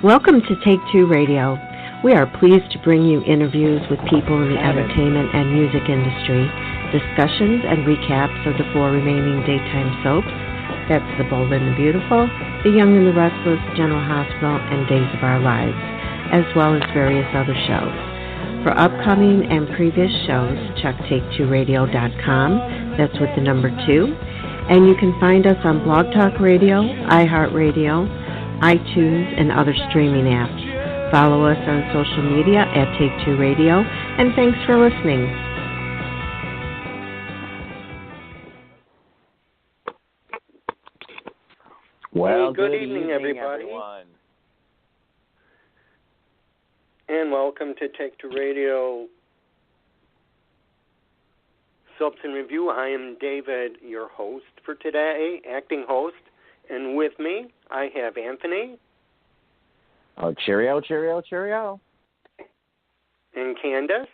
Welcome to Take Two Radio. We are pleased to bring you interviews with people in the entertainment and music industry, discussions and recaps of the 4 remaining daytime soaps. That's The Bold and the Beautiful, The Young and the Restless, General Hospital, and Days of Our Lives, as well as various other shows. For upcoming and previous shows, check take2radio.com. That's with the number 2. And you can find us on Blog Talk Radio, iHeartRadio, iTunes, and other streaming apps. Follow us on social media at Take Two Radio, and thanks for listening. Well, good evening, everybody. Everyone. And welcome to Take Two Radio Soaps and Review. I am David, your host for today, acting host. And with me, I have Anthony. Oh, cheerio, cheerio, cheerio. And Candice.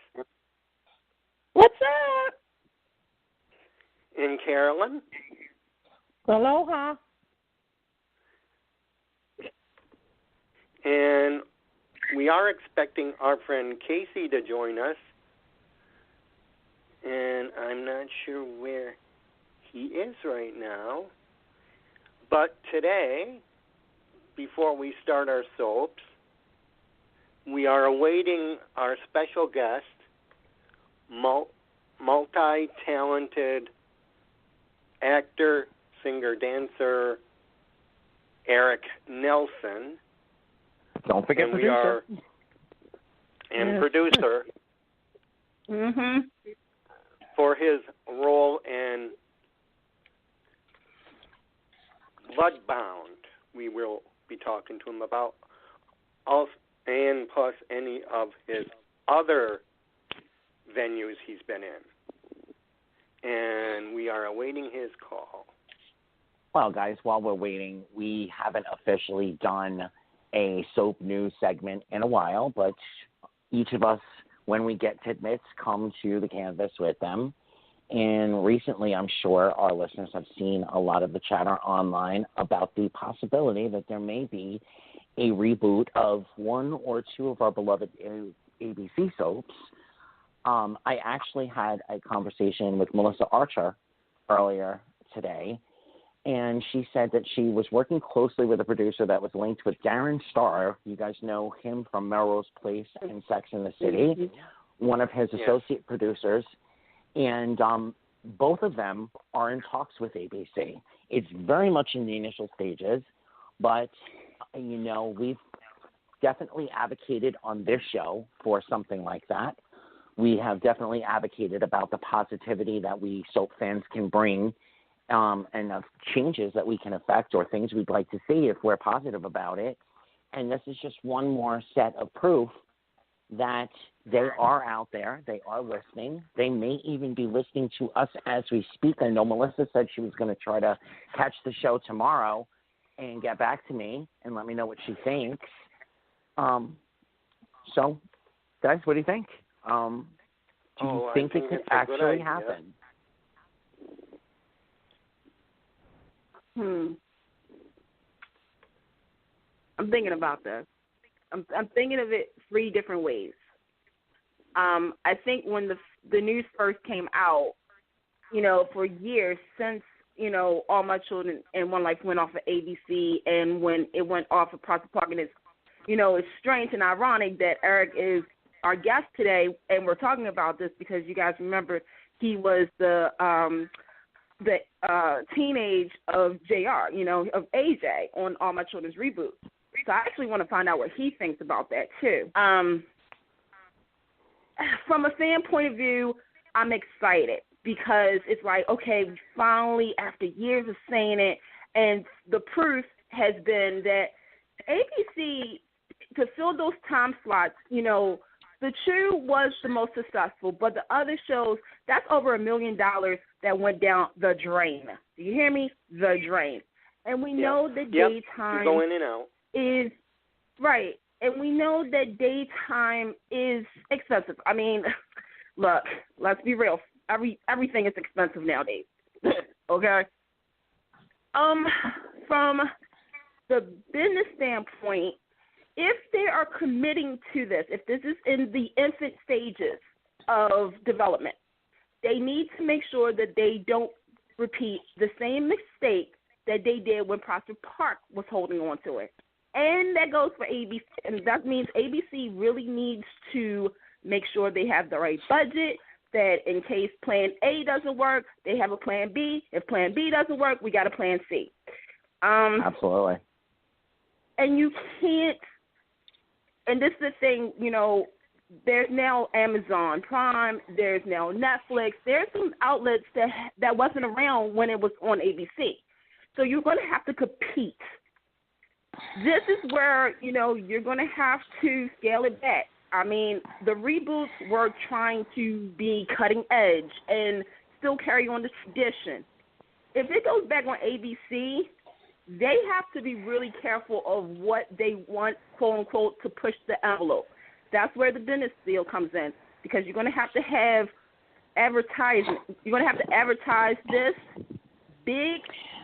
What's up? And CAROLYN. Aloha. And we are expecting our friend Casey to join us. And I'm not sure where he is right now. But today, before we start our soaps, we are awaiting our special guest, multi-talented actor, singer, dancer, Eric Nelsen. Don't forget producer. Producer. Mm-hmm. For his role in Bloodbound, we will be talking to him about, and plus any of his other venues he's been in. And we are awaiting his call. Well, guys, while we're waiting, we haven't officially done a soap news segment in a while, but each of us, when we get tidbits, come to the canvas with them. And recently, I'm sure our listeners have seen a lot of the chatter online about the possibility that there may be a reboot of 1 or 2 of our beloved ABC soaps. I actually had a conversation with Melissa Archer earlier today, and she said that she was working closely with a producer that was linked with Darren Star. You guys know him from Melrose Place and Sex and the City, one of his associate producers. And both of them are in talks with ABC. It's very much in the initial stages, but, you know, we've definitely advocated on this show for something like that. We have definitely advocated about the positivity that we soap fans can bring and of changes that we can affect or things we'd like to see if we're positive about it. And this is just one more set of proof that they are out there, they are listening. They may even be listening to us as we speak. I know Melissa said she was going to try to catch the show tomorrow and get back to me and let me know what she thinks. So, guys, what do you think? Do you think it could actually happen? I'm thinking about this. I'm thinking of it 3 different ways. I think when the news first came out, you know, for years since, you know, All My Children and One Life went off of ABC, and when it went off of Proper Park, and it's, you know, it's strange and ironic that Eric is our guest today, and we're talking about this because you guys remember he was the teenage of JR, you know, of AJ on All My Children's reboot. So I actually want to find out what he thinks about that, too. From a fan point of view, I'm excited because it's like, okay, we finally, after years of saying it, and the proof has been that ABC, to fill those time slots, you know, The Chew was the most successful, but the other shows, that's over $1 million that went down the drain. Do you hear me? The drain. And we know that daytime go in and out. Is right. And we know that daytime is expensive. I mean, look, let's be real. Everything is expensive nowadays. Okay? From the business standpoint, if they are committing to this, if this is in the infant stages of development, they need to make sure that they don't repeat the same mistake that they did when Prospect Park was holding on to it. And that goes for ABC. And that means ABC really needs to make sure they have the right budget, that in case plan A doesn't work, they have a plan B. If plan B doesn't work, we got a plan C. Absolutely. And you can't, and this is the thing, you know, there's now Amazon Prime, there's now Netflix, there's some outlets that wasn't around when it was on ABC. So you're going to have to compete. This is where, you know, you're going to have to scale it back. I mean, the reboots were trying to be cutting edge and still carry on the tradition. If it goes back on ABC, they have to be really careful of what they want, quote unquote, to push the envelope. That's where the business deal comes in, because you're going to have advertising. You're going to have to advertise this big,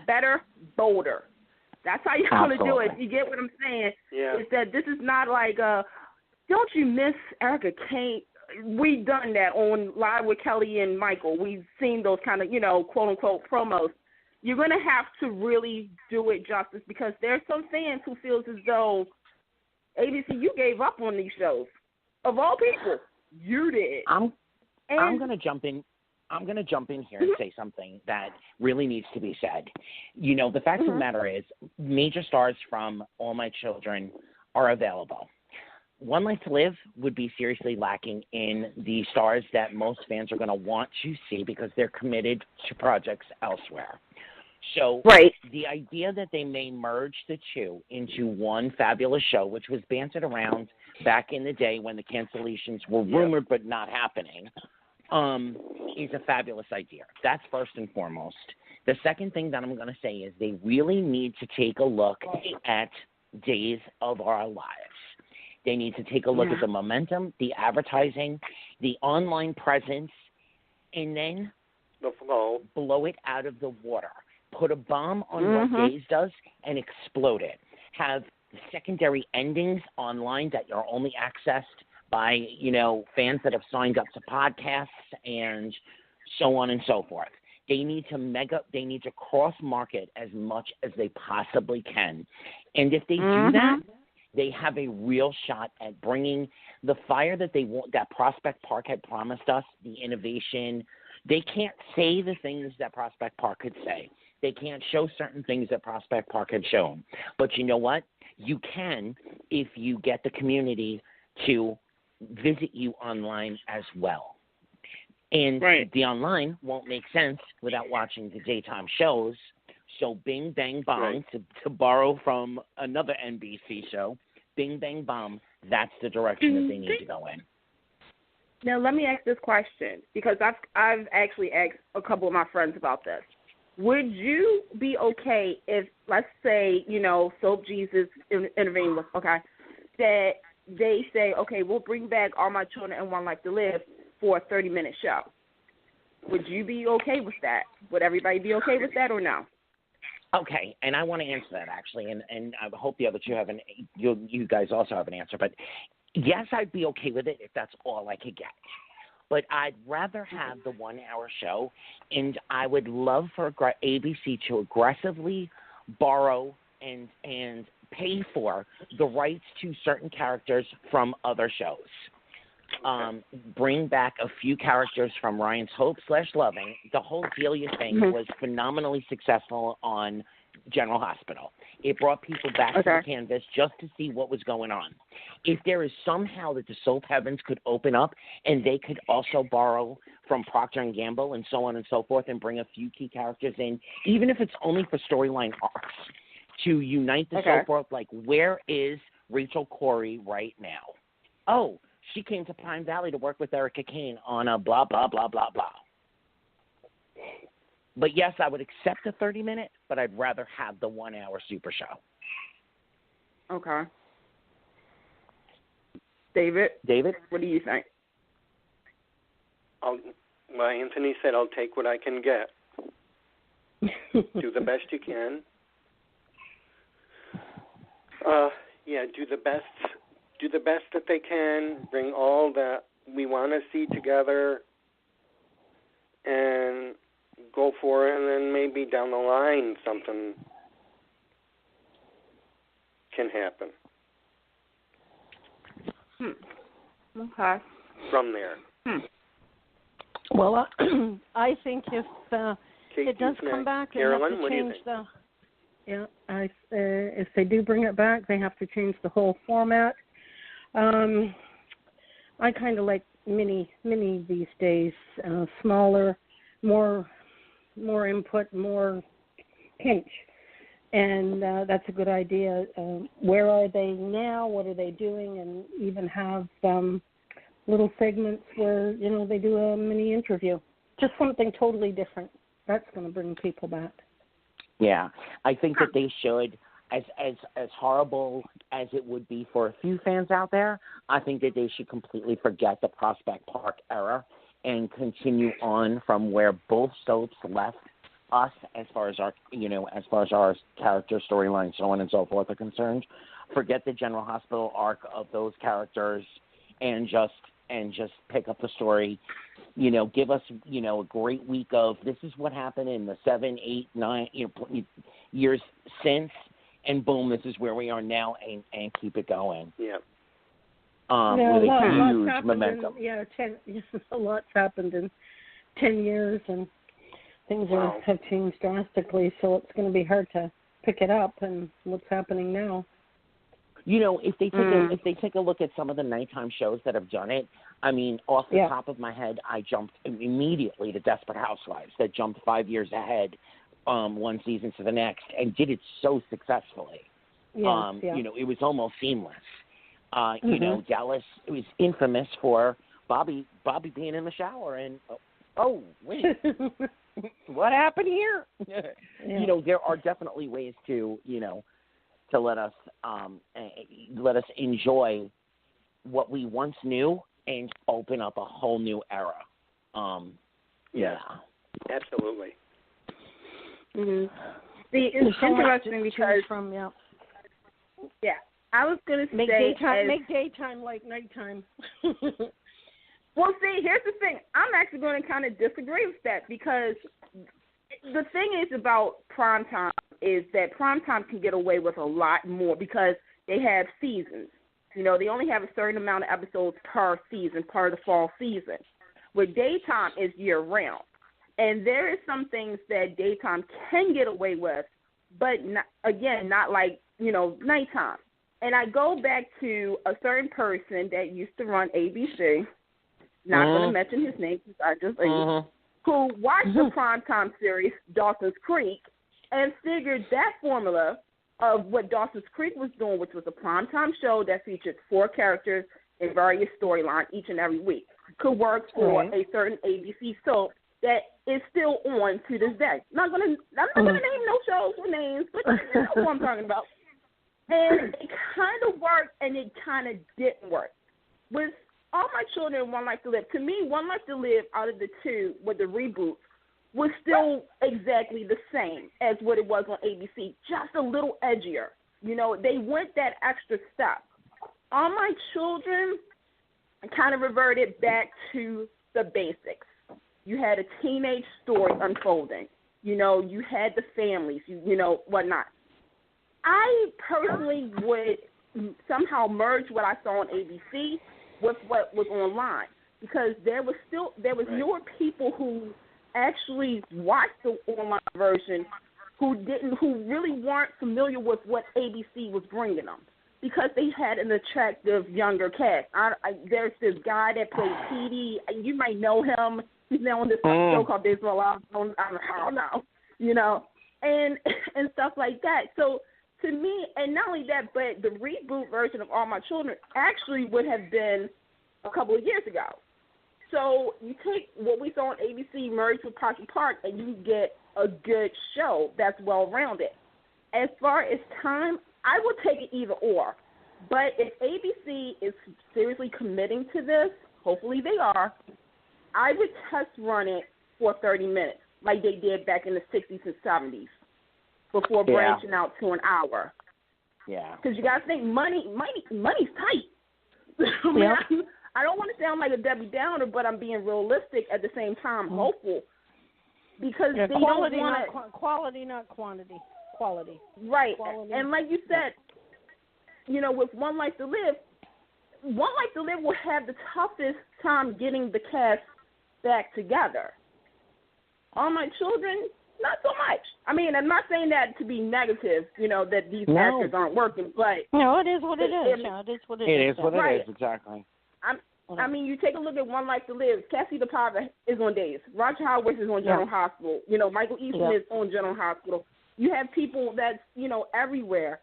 better, bolder. That's how you're going to do it. You get what I'm saying? Yeah. Is that this is not like, don't you miss Erica Kane? We've done that on Live with Kelly and Michael. We've seen those kind of, you know, quote-unquote promos. You're going to have to really do it justice, because there's some fans who feels as though, ABC, you gave up on these shows. Of all people, you did. I'm going to jump in. I'm going to jump in here and say something that really needs to be said. You know, the fact of the matter is, major stars from All My Children are available. One Life to Live would be seriously lacking in the stars that most fans are going to want to see, because they're committed to projects elsewhere. So the idea that they may merge the two into one fabulous show, which was bantered around back in the day when the cancellations were rumored but not happening, is a fabulous idea. That's first and foremost. The second thing that I'm going to say is they really need to take a look at Days of Our Lives. They need to take a look at the momentum, the advertising, the online presence, and then the flow. Blow it out of the water. Put a bomb on what Days does and explode it. Have secondary endings online that are only accessed by, you know, fans that have signed up to podcasts and so on and so forth. They need to cross-market as much as they possibly can. And if they do that, they have a real shot at bringing the fire that they want, that Prospect Park had promised us, the innovation. They can't say the things that Prospect Park could say. They can't show certain things that Prospect Park had shown. But you know what? You can if you get the community to visit you online as well. And the online won't make sense without watching the daytime shows. So bing, bang, bomb, to borrow from another NBC show, bing, bang, bomb, that's the direction that they need to go in. Now, let me ask this question, because I've actually asked a couple of my friends about this. Would you be okay if, let's say, you know, Soap Jesus intervened with, that they say, okay, we'll bring back All My Children and One Life to Live for a 30-minute show? Would you be okay with that? Would everybody be okay with that or no? Okay, and I want to answer that, actually, and I hope the other two have you guys also have an answer. But yes, I'd be okay with it if that's all I could get. But I'd rather have the 1-hour show, and I would love for ABC to aggressively borrow and pay for the rights to certain characters from other shows. Bring back a few characters from Ryan's Hope/Loving. The whole Delia thing was phenomenally successful on General Hospital. It brought people back to the canvas just to see what was going on. If there is somehow that the soap heavens could open up and they could also borrow from Procter & Gamble and so on and so forth and bring a few key characters in, even if it's only for storyline arcs, to unite the soap world, like where is Rachel Corrie right now? Oh, she came to Pine Valley to work with Erica Kane on a blah, blah, blah, blah, blah. But, yes, I would accept a 30-minute, but I'd rather have the 1-hour super show. Okay. David, what do you think? Anthony said, I'll take what I can get. Do the best you can. do the best that they can, bring all that we want to see together, and go for it, and then maybe down the line something can happen. Okay. From there. Well, I think if it does come back, they have CAROLYN, to change the. Yeah, if they do bring it back, they have to change the whole format. I kind of like mini these days, smaller, more input, more pinch, and that's a good idea. Where are they now? What are they doing? And even have little segments where they do a mini interview, just something totally different. That's going to bring people back. Yeah, I think that they should, as horrible as it would be for a few fans out there, I think that they should completely forget the Prospect Park era and continue on from where both soaps left us as far as our character storylines, so on and so forth are concerned. Forget the General Hospital arc of those characters and just pick up the story. Give us, a great week of this is what happened in the 7, 8, 9 years since, and boom, this is where we are now, and keep it going. Yeah. With a huge momentum. A lot's happened in 10 years, and things have changed drastically, so it's going to be hard to pick it up and what's happening now. If they take a look at some of the nighttime shows that have done it, I mean, off the top of my head, I jumped immediately to Desperate Housewives that jumped 5 years ahead, one season to the next, and did it so successfully. It was almost seamless. Dallas, it was infamous for Bobby being in the shower and, oh, wait, what happened here? There are definitely ways to let us enjoy what we once knew and open up a whole new era. Absolutely. Mm-hmm. See, it's interesting because I was going to say make daytime like nighttime. Well, see, here's the thing. I'm actually going to kind of disagree with that because the thing is about primetime is that primetime can get away with a lot more because they have seasons. They only have a certain amount of episodes per season, per the fall season. Where daytime is year-round. And there is some things that daytime can get away with, but, not like, nighttime. And I go back to a certain person that used to run ABC, not going to mention his name because I just who watched the primetime series Dawson's Creek and figured that formula of what Dawson's Creek was doing, which was a primetime show that featured 4 characters in various storylines each and every week, could work for a certain ABC soap that is still on to this day. I'm not gonna name no shows with names, but you know what I'm talking about. And it kind of worked, and it kind of didn't work. With All My Children and One Life to Live, to me, One Life to Live out of the two with the reboot was still exactly the same as what it was on ABC, just a little edgier. They went that extra step. All My Children kind of reverted back to the basics. You had a teenage story unfolding. You had the families, whatnot. I personally would somehow merge what I saw on ABC with what was online because there was newer people who actually watched the online version who really weren't familiar with what ABC was bringing them because they had an attractive younger cast. There's this guy that played Petey. You might know him. He's now on this show called Baseball. I don't know, and stuff like that. So to me, and not only that, but the reboot version of All My Children actually would have been a couple of years ago. So you take what we saw on ABC, merged with Pocky Park, and you get a good show that's well-rounded. As far as time, I would take it either or. But if ABC is seriously committing to this, hopefully they are, I would test run it for 30 minutes like they did back in the 60s and 70s before branching out to an hour. Yeah. Because you got to think money's tight. I mean, I don't want to sound like a Debbie Downer, but I'm being realistic at the same time, hopeful. Because they quality, don't want not quality, not quantity. Quality. Right. Quality. And like you said, you know, with One Life to Live will have the toughest time getting the cast back together. All My Children, not so much. I mean, I'm not saying that to be negative, you know, that these actors aren't working, but no, it is what it is. Yeah, it is what it is. It is what it is, exactly. I mean, you take a look at One Life to Live. Cassie DePava is on days. Roger Howard is on General Hospital. You know, Michael Easton is on General Hospital. You have people that's, you know, everywhere.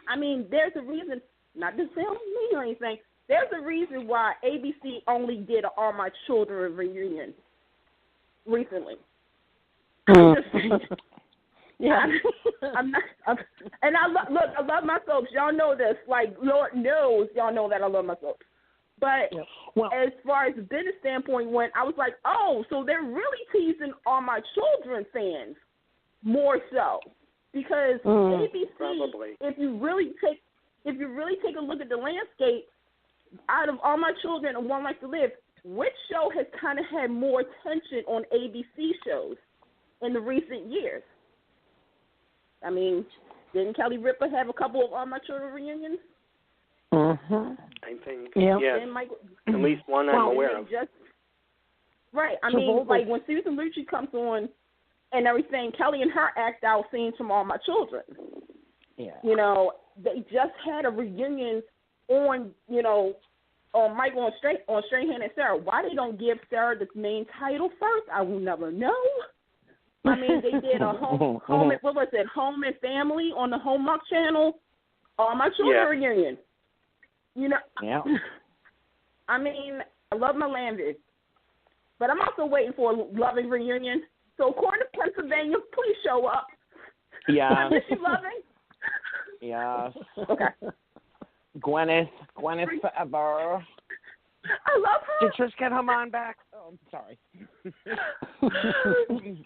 I mean, there's a reason, not to sound me or anything, there's a reason why ABC only did an All My Children reunion recently. I'm not, and I love my soaps. Y'all know this. Like, Lord knows y'all know that I love my soaps. But as far as the business standpoint went, I was like, oh, so they're really teasing All My Children fans more so. Because ABC, if you really take a look at the landscape, out of All My Children and One Life to Live, which show has kind of had more attention on ABC shows in the recent years? I mean, didn't Kelly Ripa have a couple of All My Children reunions? I think, yes. At least one I'm aware of. Right. I mean, like when Susan Lucci comes on and everything, Kelly and her act out scenes from All My Children. Yeah. You know, they just had a reunion on, you know, on Michael on Strahan and Sarah. Why they don't give Sarah the main title first, I will never know. I mean, they did a home and family on the Hallmark Channel. All My Children reunion. You know, I mean, I love my Landis, but I'm also waiting for a Loving reunion. So, according to Pennsylvania, please show up. Yeah. Is she Loving? Yeah. Okay. Gwyneth forever. I love her. Did Trish get her mind back? Oh, I'm sorry.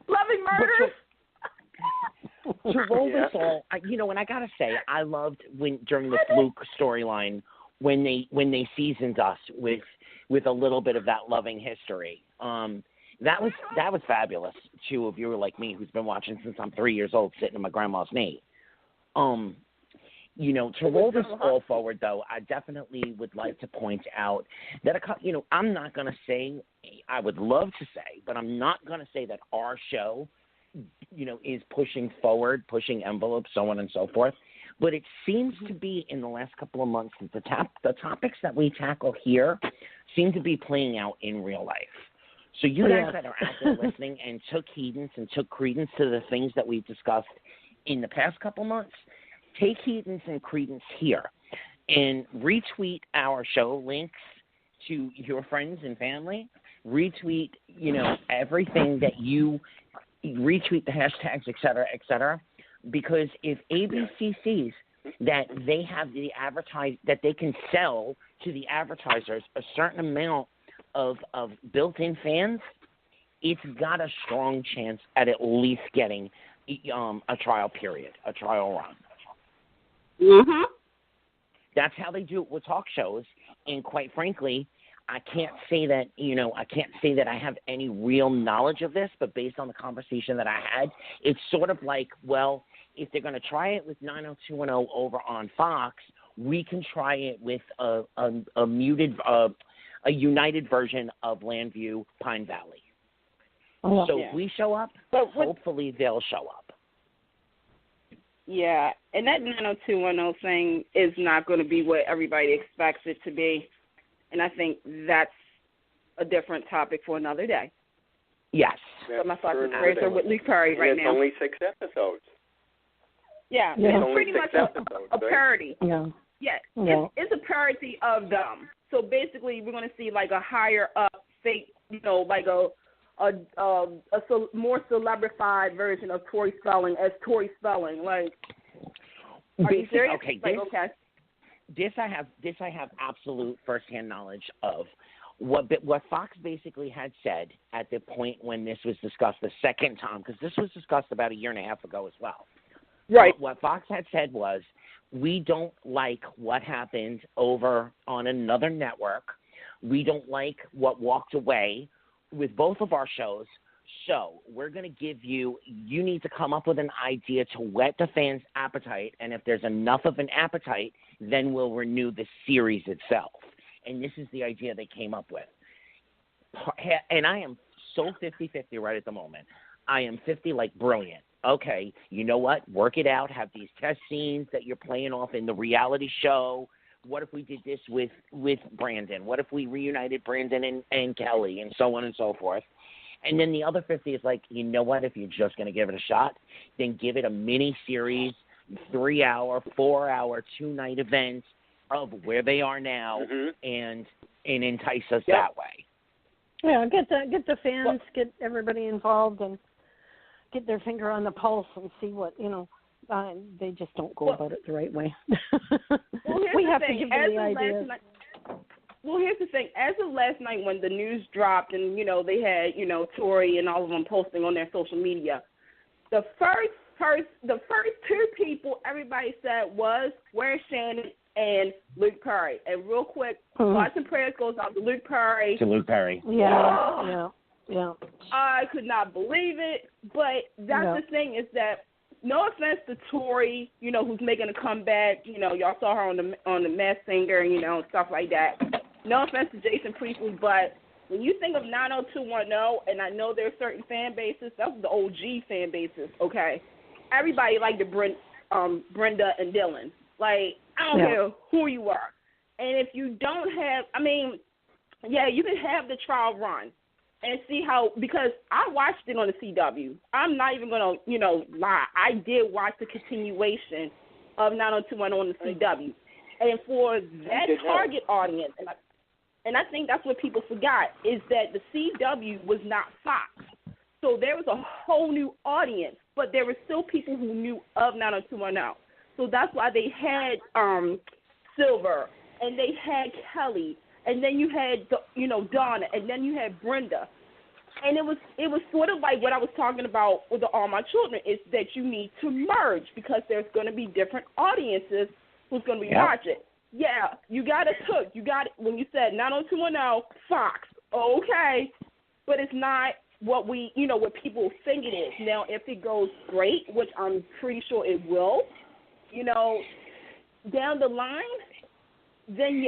Loving Murders. To roll this all, you know, and I gotta say, I loved during the Fluke storyline when they seasoned us with a little bit of that Loving history. That was fabulous. Too, if you were like me, who's been watching since I'm 3 years old, sitting on my grandma's knee. You know, to roll this all forward, though, I definitely would like to point out that, you know, I'm not going to say, I would love to say, but I'm not going to say that our show, you know, is pushing forward, pushing envelopes, so on and so forth. But it seems to be in the last couple of months that the topics that we tackle here seem to be playing out in real life. So you guys that are out there listening and took credence to the things that we've discussed in the past couple months, take credence and credence here and retweet our show links to your friends and family. Retweet, you know, everything that you retweet, the hashtags, et cetera, because if ABC sees that they have that they can sell to the advertisers a certain amount of built-in fans, it's got a strong chance at least getting a trial run. Mm-hmm. That's how they do it with talk shows, and quite frankly, I can't say that I have any real knowledge of this, but based on the conversation that I had, it's sort of like, well, if they're going to try it with 90210 over on Fox, we can try it with a united version of Landview Pine Valley. So if we show up, hopefully they'll show up. Yeah, and that 90210 thing is not going to be what everybody expects it to be. And I think that's a different topic for another day. Yes. So my thoughts are with Luke Perry right now. It's only 6 episodes. Yeah, it's pretty much a parody. Yeah. Yeah, it's a parody of them. So basically, we're going to see like a higher up, fake, you know, like a more celebrified version of Tori Spelling as Tori Spelling. Like, are you serious? Okay, okay. This I have absolute firsthand knowledge of. What Fox basically had said at the point when this was discussed the second time, because this was discussed about a year and a half ago as well. Right. What Fox had said was, we don't like what happened over on another network. We don't like what walked away with both of our shows. So we're going to give you need to come up with an idea to whet the fans' appetite. And if there's enough of an appetite, then we'll renew the series itself. And this is the idea they came up with. And I am so 50-50 right at the moment. I am 50 like brilliant. Okay, you know what? Work it out. Have these test scenes that you're playing off in the reality show. What if we did this with Brandon? What if we reunited Brandon and Kelly and so on and so forth? And then the other 50 is like, you know what? If you're just going to give it a shot, then give it a mini-series, 3-hour, 4-hour, 2-night event of where they are now and entice us that way. Yeah, get the fans, get everybody involved, and get their finger on the pulse and see what, they just don't go about it the right way. We have to give them the ideas. Well, here's the thing. As of last night when the news dropped and, they had, Tori and all of them posting on their social media, the first two people everybody said where's Shannon and Luke Perry. And real quick, thoughts and prayers goes out to Luke Perry. Yeah. I could not believe it, but that's the thing is that no offense to Tori, who's making a comeback. Y'all saw her on the Masked Singer, and stuff like that. No offense to Jason Priestley, but when you think of 90210, and I know there are certain fan bases, that's the OG fan bases, okay? Everybody liked the Brenda and Dylan. Like, I don't care who you are. And if you don't have, you can have the trial run and see how, because I watched it on the CW. I'm not even going to, lie. I did watch the continuation of 90210 on the CW. And for that target audience, and I think that's what people forgot, is that the CW was not Fox. So there was a whole new audience, but there were still people who knew of 90210. So that's why they had Silver, and they had Kelly, and then you had Donna, and then you had Brenda. And it was sort of like what I was talking about with All My Children, is that you need to merge because there's going to be different audiences who's going to be watching. Yeah, you got it took. You got it when you said 90210 Fox. Okay, but it's not what what people think it is. Now, if it goes great, which I'm pretty sure it will, down the line, then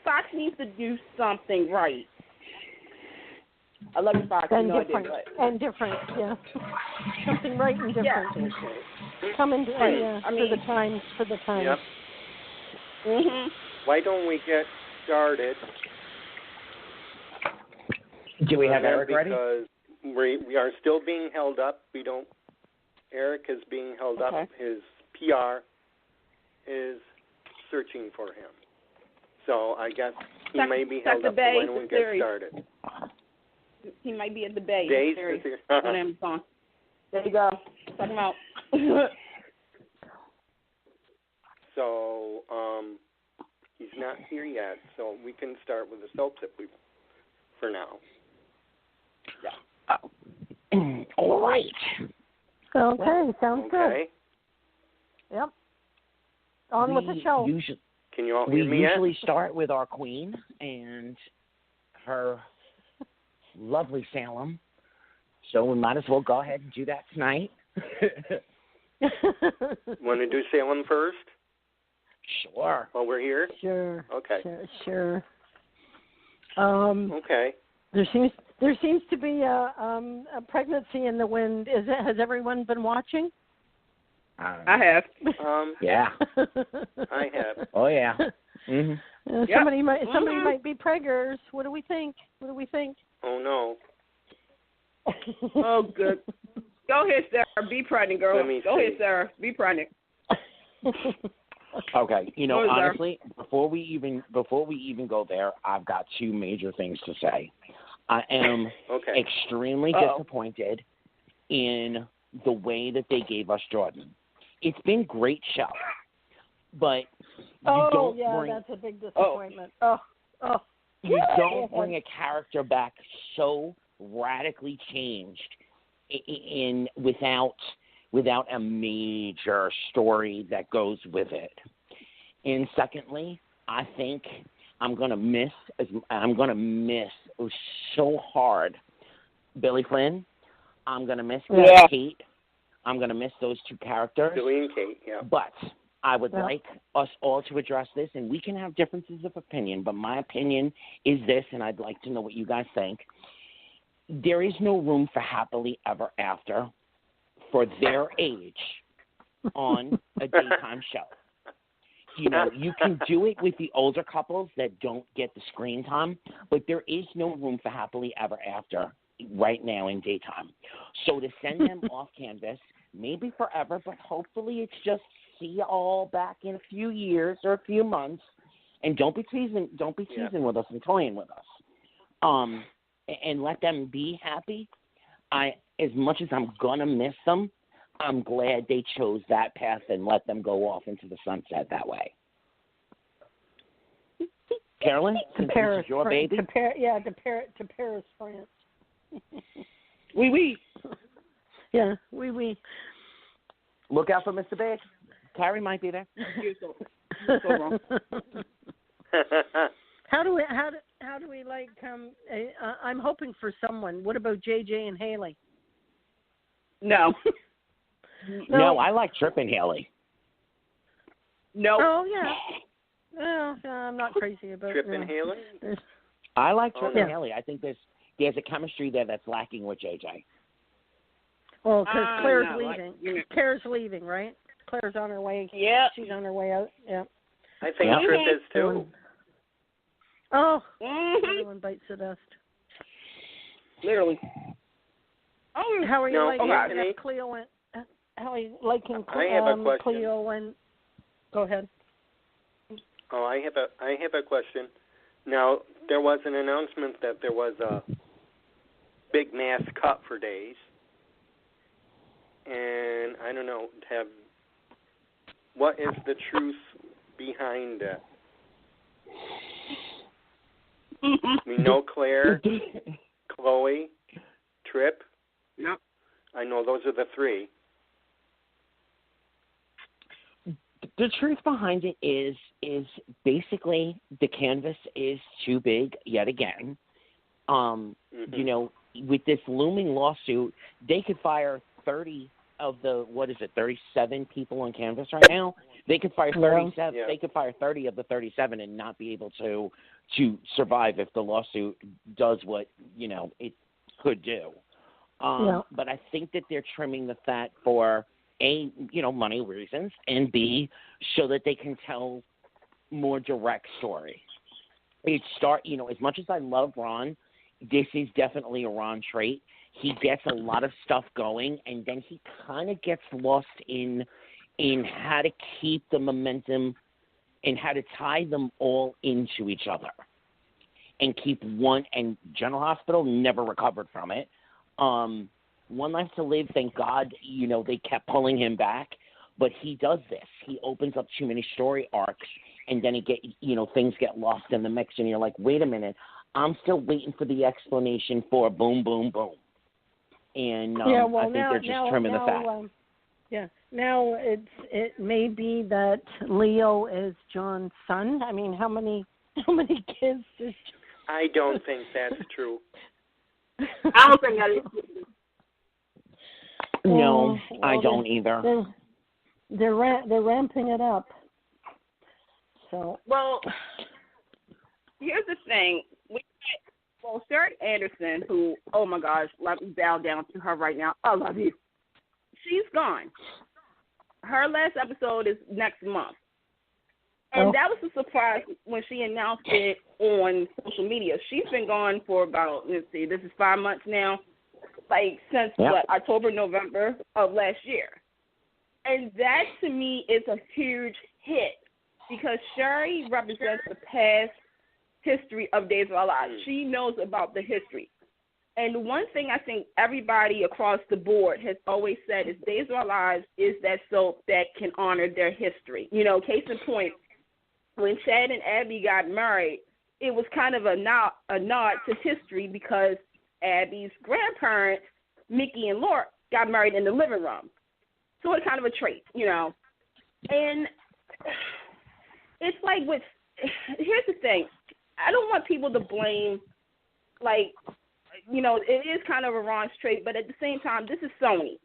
Fox needs to do something right. I love you, Fox. Different, yeah. Something right and different. Yeah. Coming for the times. Yep. Why don't we get started? Do we have Eric ready? Because we are still being held up. Eric is being held up. His PR is searching for him. So I guess he may be held up. So why don't we get started? He might be at the Bay. Days on Amazon. There you go. Check him out. So he's not here yet, so we can start with the soaps for now. Yeah. All right. Okay, sounds good. Yep. On with the show. Can you all hear me We usually start with our queen and her lovely Salem, so we might as well go ahead and do that tonight. Want to do Salem first? Sure. While we're here? Sure. Okay. Sure. Okay. There seems to be a pregnancy in the wind. Has everyone been watching? I have. Yeah. I have. Oh yeah. Mm-hmm. Somebody might be preggers. What do we think? Oh no. Oh good. Go ahead, Sarah. Be pregnant, girl. Go ahead, Sarah. Be pregnant. Okay. Honestly, before we even go there, I've got two major things to say. I am extremely disappointed in the way that they gave us Jordan. It's been great show, but that's a big disappointment. You don't bring a character back so radically changed without without a major story that goes with it. And secondly, I think I'm gonna miss so hard Billy Flynn. I'm gonna miss Kate. I'm gonna miss those two characters. Billy and Kate, yeah. But I would like us all to address this, and we can have differences of opinion, but my opinion is this, and I'd like to know what you guys think. There is no room for happily ever after for their age on a daytime show. You know, you can do it with the older couples that don't get the screen time, but there is no room for happily ever after right now in daytime. So to send them off canvas, maybe forever, but hopefully it's just see you all back in a few years or a few months, and don't be teasing with us and toying with us. And let them be happy. As much as I'm gonna miss them, I'm glad they chose that path and let them go off into the sunset that way. Carolyn, since this is your baby. To Paris, France. Oui. Yeah, oui. Look out for Mr. Big. Carrie might be there. You're so wrong. How do we like? I'm hoping for someone. What about JJ and Haley? No. No, I like Trip and Haley. No. Oh yeah. Well, I'm not crazy about Trip and Haley. I like Trip and Haley. I think there's a chemistry there that's lacking with JJ. Well, because Claire's no, leaving. Claire's leaving, right? Claire's on her way. Yeah. She's on her way out. Yeah. I think Trip is too. Oh. Everyone bites the dust. Literally. Oh, how are you liking Anthony? Cleo and how are you liking I have a question. Cleo and go ahead. Oh, I have a question. Now, there was an announcement that there was a big mass cut for days. And I don't know, what is the truth behind that? We know Claire, Chloe, Trip. Yep. I know those are the three. The truth behind it is basically the canvas is too big yet again. You know, with this looming lawsuit, they could fire 30 of the 37 people on canvas right now. They could fire 37. Yeah. They could fire 30 of the 37 and not be able to survive if the lawsuit does what it could do. But I think that they're trimming the fat for A, money reasons, and B, so that they can tell more direct story. As much as I love Ron, this is definitely a Ron trait. He gets a lot of stuff going, and then he kind of gets lost in how to keep the momentum and how to tie them all into each other and keep one. And General Hospital never recovered from it. One Life to Live, thank God, they kept pulling him back. But he does this. He opens up too many story arcs, and then things get lost in the mix, and you're like, wait a minute, I'm still waiting for the explanation for boom, boom, boom. And I think they're just trimming the fat. Now it may be that Leo is John's son. I mean, how many kids is? I don't think that's true. I don't think that is. No, I don't either. They're ramping it up. So here's the thing. Sarah Anderson, who, oh my gosh, let me bow down to her right now. I love you. She's gone. Her last episode is next month. And that was a surprise when she announced it on social media. She's been gone for about, this is 5 months now, since October, November of last year. And that, to me, is a huge hit because Sherry represents the past history of Days of Our Lives. She knows about the history. And one thing I think everybody across the board has always said is Days of Our Lives is that soap that can honor their history. Case in point, when Chad and Abby got married, it was kind of a nod to history because Abby's grandparents, Mickey and Laura, got married in the living room. sort of kind of a trait, you know. And it's like here's the thing. I don't want people to blame, like, you know, it is kind of a Ron's trait, but at the same time, this is Sony.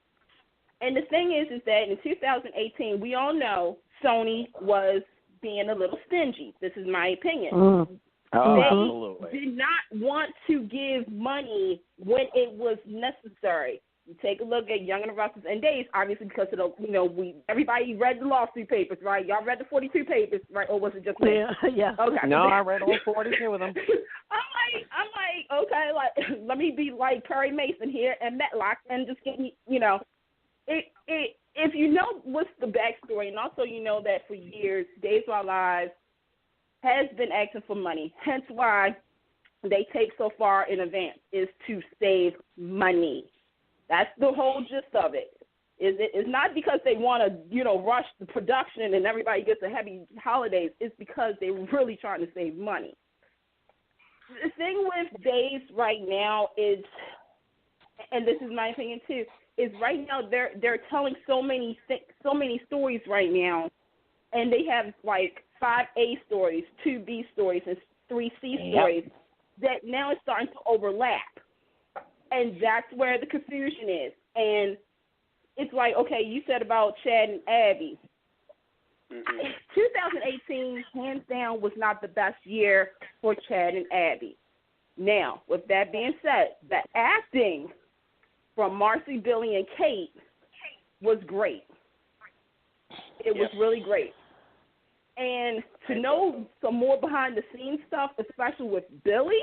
And the thing is that in 2018, we all know Sony was being a little stingy. This is my opinion. Oh, they absolutely. did not want to give money when it was necessary. You take a look at Young and the Restless and Days, obviously because of the, you know, everybody read the lawsuit papers, right? Y'all read the 42 papers, right? Or was it just me? Yeah. Okay. No, I read all 42 of them. I'm like, okay, like, let me be like Perry Mason here and Metlock and just get me, you know, if you know what's the backstory, and also you know that for years, Days of Our Lives has been asking for money, hence why they take so far in advance, is to save money. That's the whole gist of it. It's not because they want to, you know, rush the production and everybody gets a happy holidays. It's because they're really trying to save money. The thing with Days right now is, and this is my opinion too, is right now they're telling so many stories right now, and they have like 5 A stories, 2 B stories, and 3 C stories that now it's starting to overlap. And that's where the confusion is. And it's like, okay, you said about Chad and Abby. 2018, hands down, was not the best year for Chad and Abby. Now, with that being said, the acting from Marcy, Billy, and Kate was great. It was really great. And to know some more behind-the-scenes stuff, especially with Billy,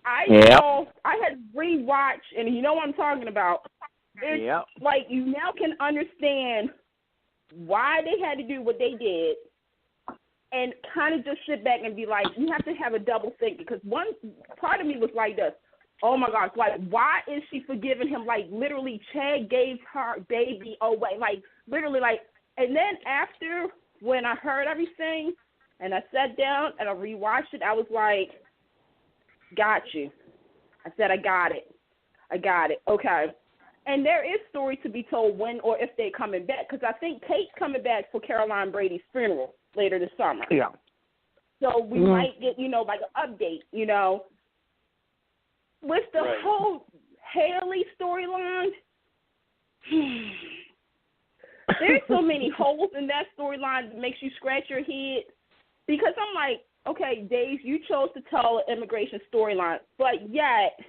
I had to rewatch, and you know what I'm talking about. It's like you now can understand why they had to do what they did, and kind of just sit back and be like, you have to have a double think, because one part of me was like this, oh my gosh, like, why is she forgiving him? Like, literally, Chad gave her baby away, like, literally, like, and then after, when I heard everything, and I sat down and I rewatched it, I was like, got you. I said, I got it. Okay. And there is story to be told when or if they're coming back, because I think Kate's coming back for Caroline Brady's funeral later this summer. Yeah. So we might get, you know, like an update, you know. With the whole Haley storyline, there's so many holes in that storyline that makes you scratch your head, because I'm like, okay, Dave, you chose to tell an immigration storyline, but yet,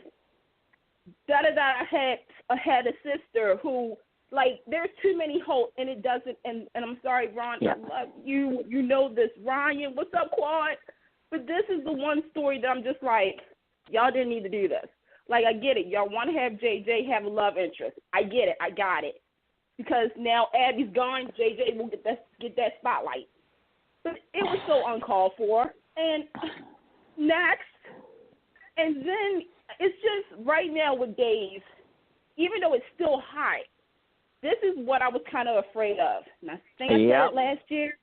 I had a sister who, like, there's too many holes, and it doesn't, and I'm sorry, Ron, I love you, you know this. Ryan, what's up, Quad? But this is the one story that I'm just like, y'all didn't need to do this. Like, I get it. Y'all want to have JJ have a love interest. I get it. I got it. Because now Abby's gone, JJ will get that spotlight. But it was so uncalled for. And next, and then it's just right now with Days, even though it's still high, this is what I was kind of afraid of. And I think I said it last year.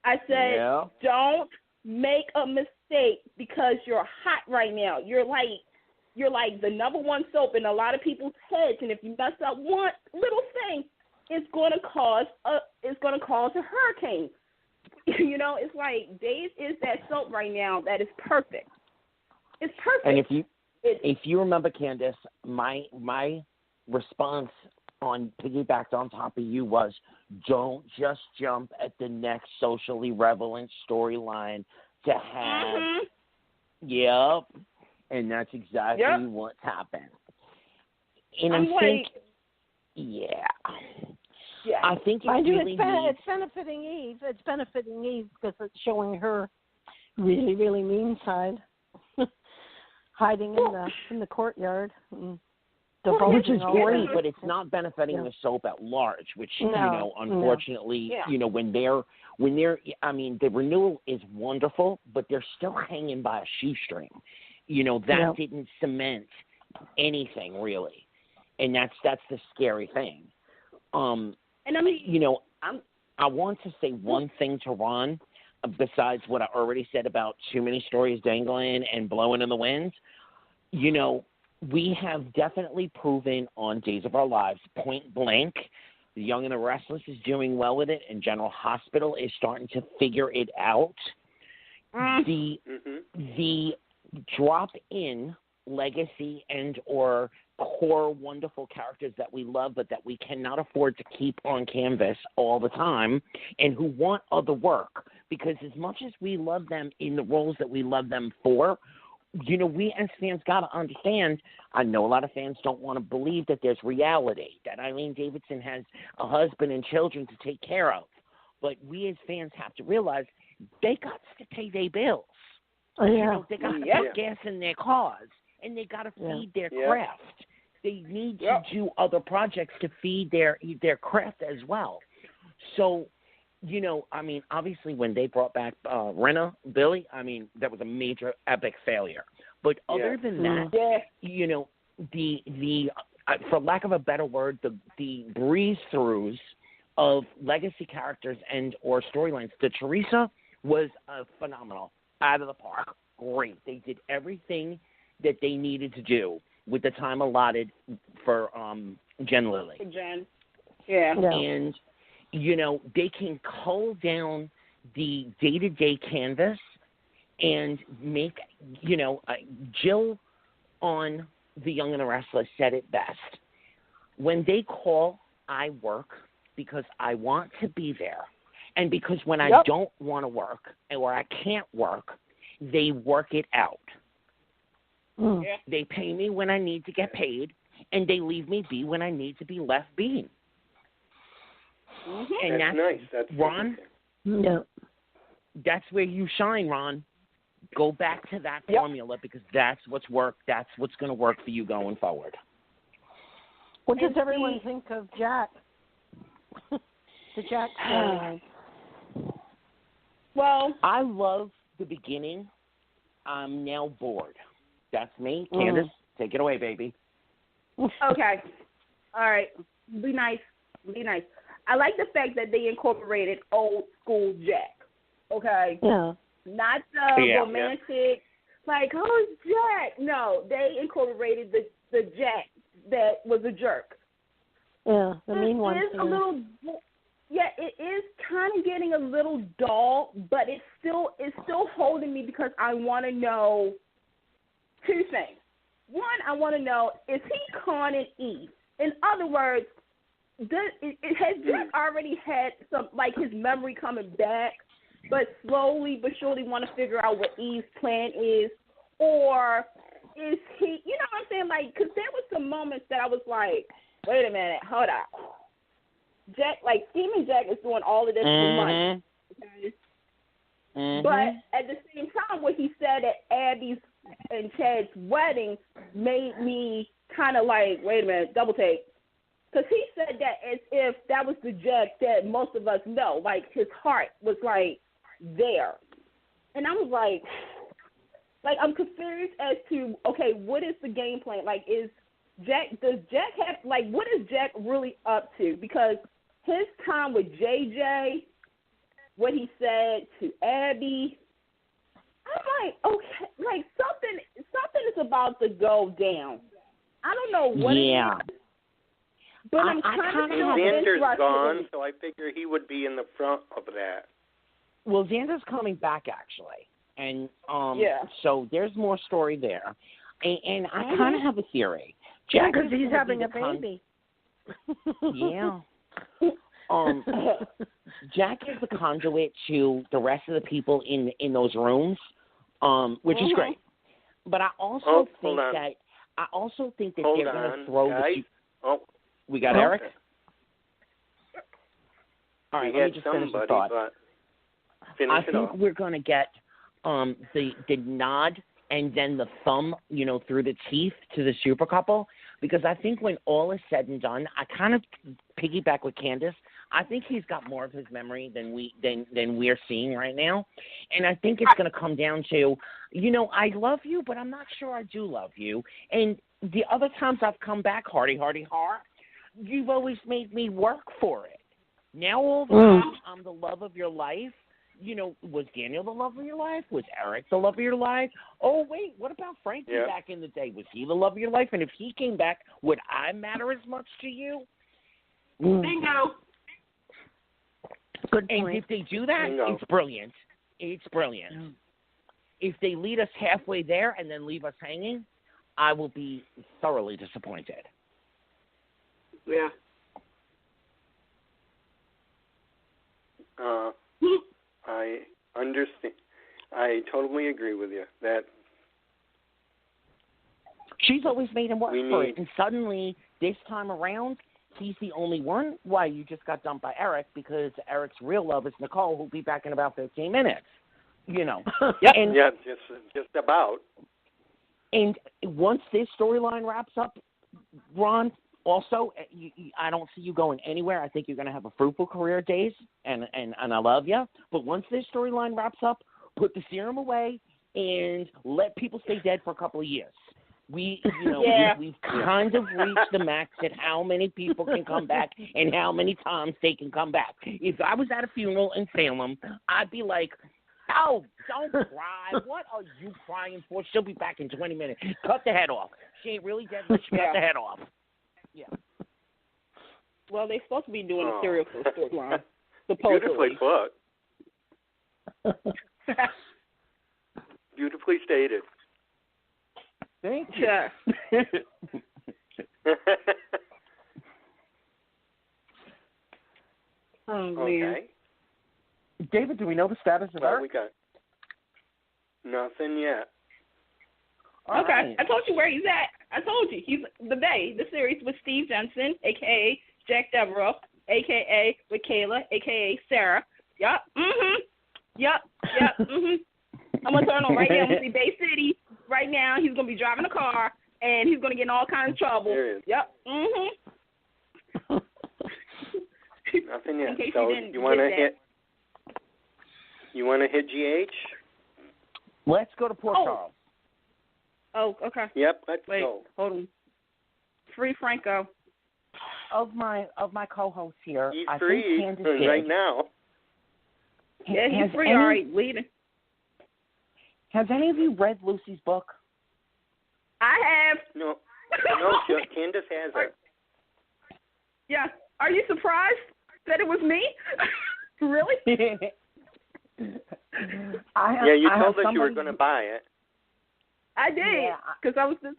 I said, don't make a mistake because you're hot right now. You're like the number one soap in a lot of people's heads, and if you mess up one little thing, it's going to cause a hurricane. You know, it's like Days is that soap right now that is perfect. It's perfect. And if you remember, Candice, my response on piggybacked on top of you was, don't just jump at the next socially relevant storyline to have. And that's exactly what's happened. And I think, I think it's benefiting Eve. It's benefiting Eve because it's showing her really, really mean side, hiding in the courtyard. Which is great, but it's not benefiting the soap at large. Which unfortunately, when they're, I mean, the renewal is wonderful, but they're still hanging by a shoestring. You know, that didn't cement anything really, and that's the scary thing. And I mean, I want to say one thing to Ron, besides what I already said about too many stories dangling and blowing in the wind. You know, we have definitely proven on Days of Our Lives, point blank, The Young and the Restless is doing well with it, and General Hospital is starting to figure it out. The drop-in legacy and or core wonderful characters that we love but that we cannot afford to keep on canvas all the time and who want other work, because as much as we love them in the roles that we love them for, we as fans got to understand, I know a lot of fans don't want to believe that there's reality, that Eileen Davidson has a husband and children to take care of, but we as fans have to realize they got to pay their bills. They got to put gas in their cars, and they got to feed their craft. They need to do other projects to feed their craft as well. So, obviously when they brought back Rena, Billy, that was a major epic failure. But other than that, the for lack of a better word, the breeze-throughs of legacy characters and or storylines, the Teresa was phenomenal. Out of the park. Great. They did everything that they needed to do with the time allotted for Jen Lilly. Jen. Yeah. And, they can cull down the day-to-day canvas and make, Jill on The Young and the Restless said it best. When they call, I work because I want to be there. And because when I don't want to work or I can't work, they work it out. They pay me when I need to get paid, and they leave me be when I need to be left being. And that's nice. That's Ron. Yeah. That's where you shine, Ron. Go back to that formula because that's what's worked. That's what's going to work for you going forward. What does everyone think of Jack? The Jack storyline. Well, I love the beginning. I'm now bored. That's me. Candice, take it away, baby. okay. All right. Be nice. I like the fact that they incorporated old school Jack. Okay? Yeah. Not the romantic, like, oh, it's Jack. No, they incorporated the Jack that was a jerk. Yeah, the mean one. It is kind of getting a little dull, but it's still holding me because I want to know two things. One, I want to know, is he conning Eve? In other words, has Jack already had some, like, his memory coming back, but slowly but surely want to figure out what Eve's plan is? Or is he, you know what I'm saying? Like, because there was some moments that I was like, wait a minute, hold up. Jack, like, Scheming Jack is doing all of this for money. Okay? But at the same time, what he said at Abby's and Chad's wedding made me kind of like, wait a minute, double take. Because he said that as if that was the Jack that most of us know. Like, his heart was, like, there. And I was like, I'm confused as to, okay, what is the game plan? Like, does Jack have, like, what is Jack really up to? Because his time with JJ, what he said to Abby, I'm like, okay, like, something is about to go down. I don't know what it is. But I'm kind of Xander's gone, so I figure he would be in the front of that. Well, Xander's coming back, actually. And so there's more story there. And I kind of have a theory. Jack, because he's having a baby. Jack is the conduit to the rest of the people in those rooms, which is great. But I also think that they're going to throw the. We got Eric. All right, let me just finish the thought. I think we're going to get the nod and then the thumb, through the teeth to the super couple, because I think when all is said and done, I kind of piggyback with Candice. I think he's got more of his memory than we're seeing right now, and I think it's going to come down to, I love you, but I'm not sure I do love you. And the other times I've come back, hardy, heart, you've always made me work for it. Now all of a sudden I'm the love of your life. Was Daniel the love of your life? Was Eric the love of your life? Oh, wait, what about Frankie back in the day? Was he the love of your life? And if he came back, would I matter as much to you? Bingo. Good And point. if they do that, Bingo. it's brilliant. It's brilliant. Yeah. If they lead us halfway there and then leave us hanging, I will be thoroughly disappointed. Yeah. I understand. I totally agree with you. That She's always made him work We for need- it, and suddenly this time around, he's the only one. Why, you just got dumped by Eric because Eric's real love is Nicole, who'll be back in about 15 minutes. You know. Yep. And, yeah, just about. and once this storyline wraps up, Ron, also, I don't see you going anywhere. I think you're going to have a fruitful career, Days, and I love you. But once this storyline wraps up, put the serum away and let people stay dead for a couple of years. We've kind of reached the max at how many people can come back and how many times they can come back. If I was at a funeral in Salem, I'd be like, oh, don't cry. What are you crying for? She'll be back in 20 minutes. Cut the head off. She ain't really dead, but she cut the head off. Yeah. Well, they're supposed to be doing a serial killer storyline. Beautifully Supposedly. put. Beautifully stated. Thank you. Yeah. Oh, man. Okay. David, do we know the status of Well, Eric? we got nothing yet. All Okay, right. I told you where he's at. I told you. He's the Bay, the series with Steve Jensen, a.k.a. Jack Devereaux, a.k.a. with Kayla, a.k.a. Sarah. Yup. Yup. I'm going to turn on right now. I'm going to see Bay City right now. He's going to be driving a car, and he's going to get in all kinds of trouble. There it is. Yep. Nothing yet. In case So you didn't you want to get hit? You want to hit GH? Let's go to Port Oh. Charles. Oh, okay. Yep. Let's Wait, go. hold on. Free Franco. Of my co-hosts here, He's I free think Candace right did. now. Yeah, he's Has free. any- All right, leading. Has any of you read Lucy's book? I have. No, Candace has it. Yeah. Are you surprised that it was me? Really? Yeah, you told us you were going to buy it. I did. Yeah, Because I was just.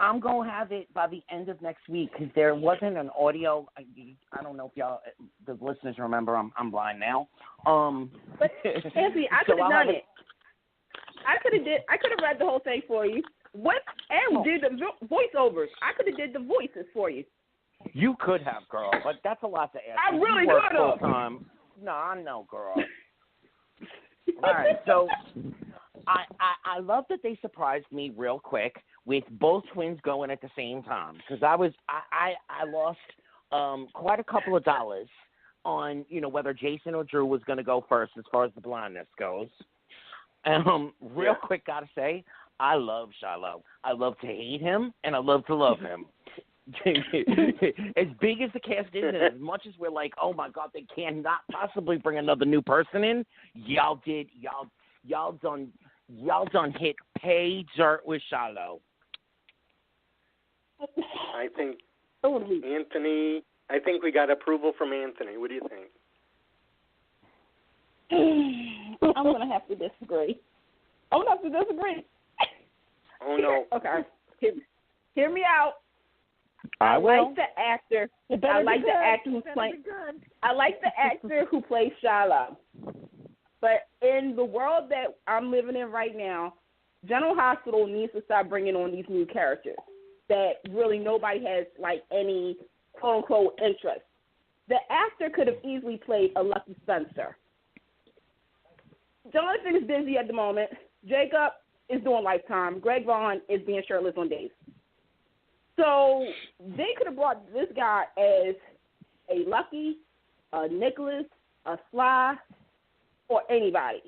I'm going to have it by the end of next week because there wasn't an audio. I don't know if y'all, the listeners remember, I'm blind now. But, Anthony, I could have done it. I could have read the whole thing for you. Did the voiceovers. I could have did the voices for you. You could have, girl, but that's a lot to ask. I really You work could have. full-time. No, I know, girl. All right, so I love that they surprised me real quick with both twins going at the same time because I lost quite a couple of dollars on whether Jason or Drew was going to go first as far as the blindness goes. Real quick, gotta say, I love Shiloh. I love to hate him and I love to love him. As big as the cast is, and as much as we're like, oh my God, they cannot possibly bring another new person in. Y'all done hit pay dirt with Shiloh. I think Anthony. I think we got approval from Anthony. What do you think? I'm going to have to disagree. I'm going to have to disagree. Oh no. Okay. Hear me out. I will. like the actor. I like the actor who's playing. I like the actor who plays Shiloh. But in the world that I'm living in right now, General Hospital needs to start bringing on these new characters that really nobody has like any quote unquote interest. The actor could have easily played a Lucky Spencer. Jonathan is busy at the moment. Jacob is doing Lifetime. Greg Vaughn is being shirtless on days. So they could have brought this guy as a Lucky, a Nicholas, a Sly, or anybody.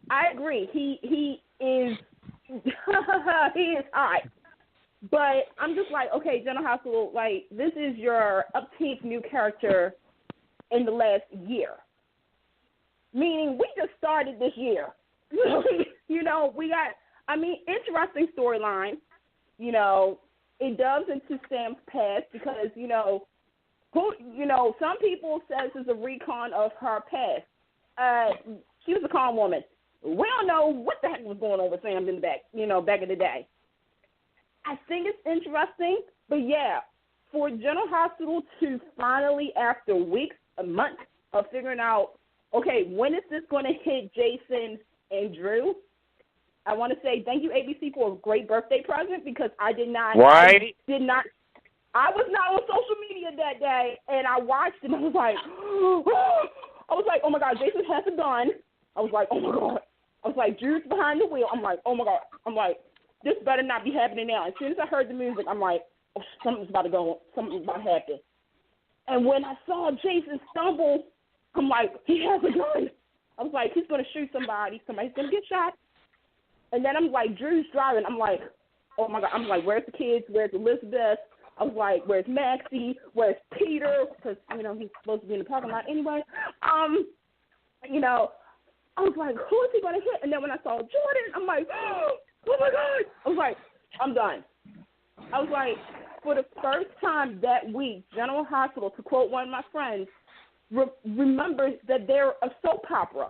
I agree. He is he is hot. But I'm just like, okay, General Hospital, like, this is your upteenth new character in the last year. Meaning we just started this year. We got, interesting storyline. It delves into Sam's past because, who, some people says is a recon of her past. She was a con woman. We don't know what the heck was going on with Sam in the back, back in the day. I think it's interesting, but yeah, for General Hospital to finally, after weeks, a month of figuring out, okay, when is this going to hit Jason and Drew? I want to say thank you, ABC, for a great birthday present because I did not. Right. I was not on social media that day, and I watched it, and I was like, oh my God, Jason has a gun. I was like, oh my God. I was like, Drew's behind the wheel. I'm like, oh my God. I'm like, this better not be happening now. As soon as I heard the music, I'm like, oh, something's about to go. Something's about to happen. And when I saw Jason stumble, I'm like, he has a gun. I was like, he's going to shoot somebody. Somebody's going to get shot. And then I'm like, Drew's driving. I'm like, oh my God. I'm like, where's the kids? Where's Elizabeth? I was like, where's Maxie? Where's Peter? Because, he's supposed to be in the parking lot anyway. I was like, who is he going to hit? And then when I saw Jordan, I'm like, oh my God. I was like, I'm done. I was like, for the first time that week, General Hospital, to quote one of my friends, remembers that they're a soap opera.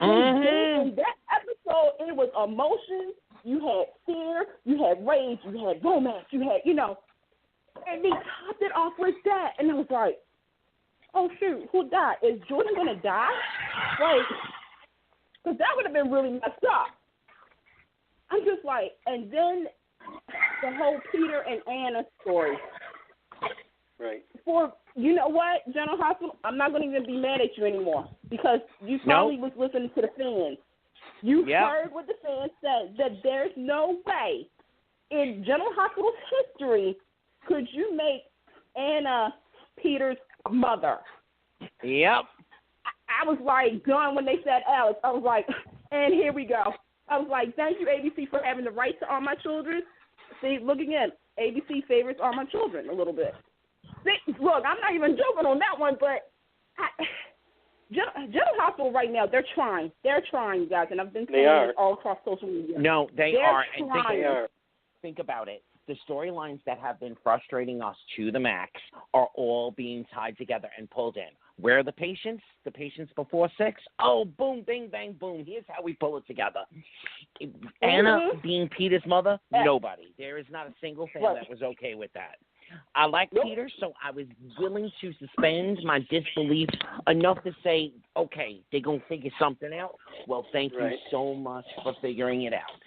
In that episode, it was emotions. You had fear. You had rage. You had romance. You had, and they topped it off with that. And I was like, oh, shoot, who died? Is Jordan going to die? Because that would have been really messed up. I'm just like, and then the whole Peter and Anna story. Right. For, you know what, General Hospital, I'm not going to even be mad at you anymore because you probably was listening to the fans. You heard what the fans said, that there's no way in General Hospital's history could you make Anna Peter's mother. Yep. I was like done when they said Alice. I was like, and here we go. I was like, thank you, ABC, for having the right to All My Children. See, look again. ABC favorites All My Children a little bit. See, look, I'm not even joking on that one, but General Hospital right now, they're trying. They're trying, guys, and I've been saying it all across social media. No, they're are. Trying. And think about it. The storylines that have been frustrating us to the max are all being tied together and pulled in. Where are the patients? The patients before 6? Oh, boom, bing, bang, boom. Here's how we pull it together. Anna being Peter's mother, nobody. There is not a single fan that was okay with that. I like Peter, so I was willing to suspend my disbelief enough to say, okay, they're going to figure something out. Well, thank you so much for figuring it out.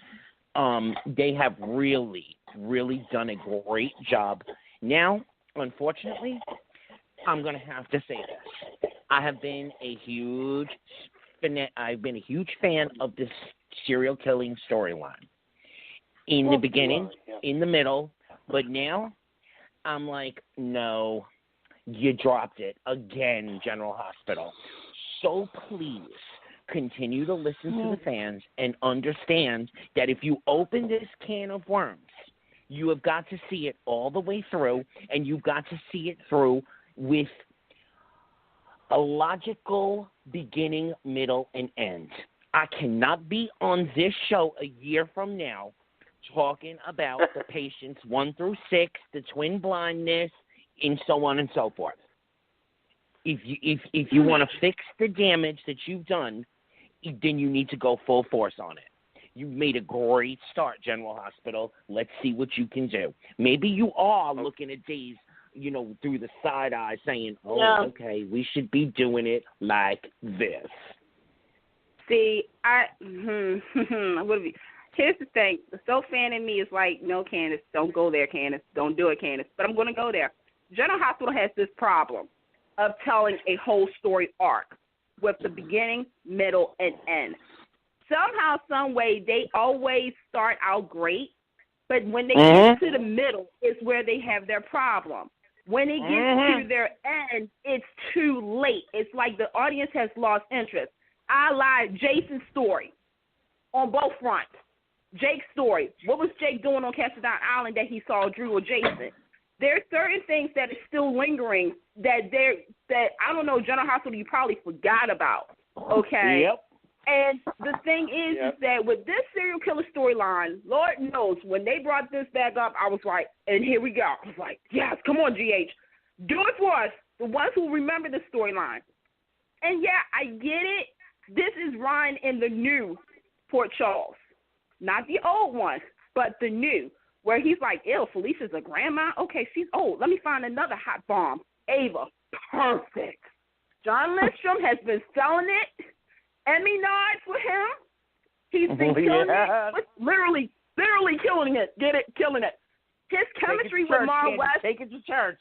They have really, really done a great job. Now, unfortunately, I'm going to have to say this. I have been a huge fan of this serial killing storyline. In the beginning, in the middle, but now I'm like, no, you dropped it again, General Hospital. So please continue to listen to the fans and understand that if you open this can of worms, you have got to see it all the way through, and you've got to see it through with a logical beginning, middle, and end. I cannot be on this show a year from now talking about the patients 1 through 6, the twin blindness, and so on and so forth. If you want to fix the damage that you've done, then you need to go full force on it. You've made a great start, General Hospital. Let's see what you can do. Maybe you are looking at days, through the side eye saying, okay, we should be doing it like this. See, here's the thing. The soap fan in me is like, no, Candice, don't go there, Candice. Don't do it, Candice. But I'm going to go there. General Hospital has this problem of telling a whole story arc with the beginning, middle, and end. Somehow, some way, they always start out great, but when they get to the middle is where they have their problem. When it gets to their end, it's too late. It's like the audience has lost interest. I lied. Jason's story on both fronts. Jake's story. What was Jake doing on Castledon Island that he saw Drew or Jason? There are certain things that are still lingering that I don't know, General Hospital, you probably forgot about. Okay? Yep. And the thing is that with this serial killer storyline, Lord knows, when they brought this back up, I was like, and here we go. I was like, yes, come on, GH. Do it for us, the ones who remember the storyline. And yeah, I get it. This is Ryan in the new Port Charles. Not the old one, but the new, where he's like, ew, Felicia's a grandma? Okay, she's old. Let me find another hot bomb. Ava, perfect. John Lindstrom has been selling it. Emmy nods for him. He's been killing it. Literally killing it. Get it? Killing it. His chemistry with Mara West. Take it to church.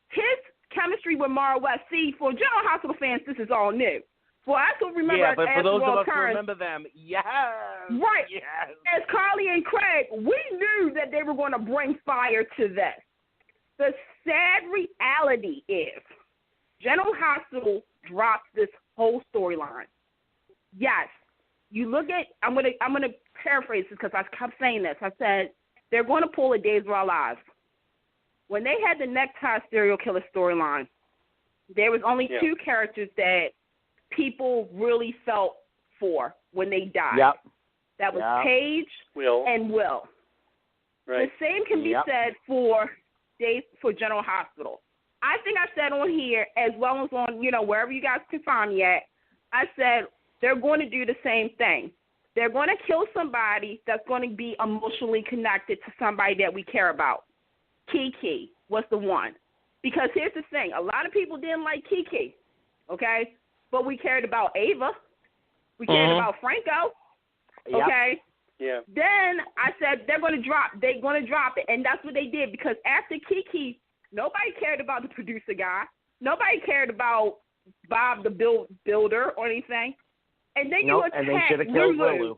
His chemistry with Mara West. See, for General Hospital fans, this is all new. For us who remember, yeah, but for those of us who remember them, yes, right. Yes. As Carly and Craig, we knew that they were going to bring fire to this. The sad reality is, General Hospital dropped this whole storyline. Yes, you look at. I'm gonna paraphrase this because I kept saying this. I said they're going to pull a Days of Our Lives. When they had the necktie serial killer storyline, there was only two characters that people really felt for when they died. Yep. That was Paige and Will. Right. The same can be said for General Hospital. I think I said on here, as well as on, wherever you guys can find me at, I said they're going to do the same thing. They're going to kill somebody that's going to be emotionally connected to somebody that we care about. Kiki was the one. Because here's the thing. A lot of people didn't like Kiki, okay? But we cared about Ava. We cared about Franco, okay? Yeah. Then I said they're going to drop it, and that's what they did because after Kiki, nobody cared about the producer guy. Nobody cared about Bob the builder or anything. And then you attacked and they should have killed Lulu.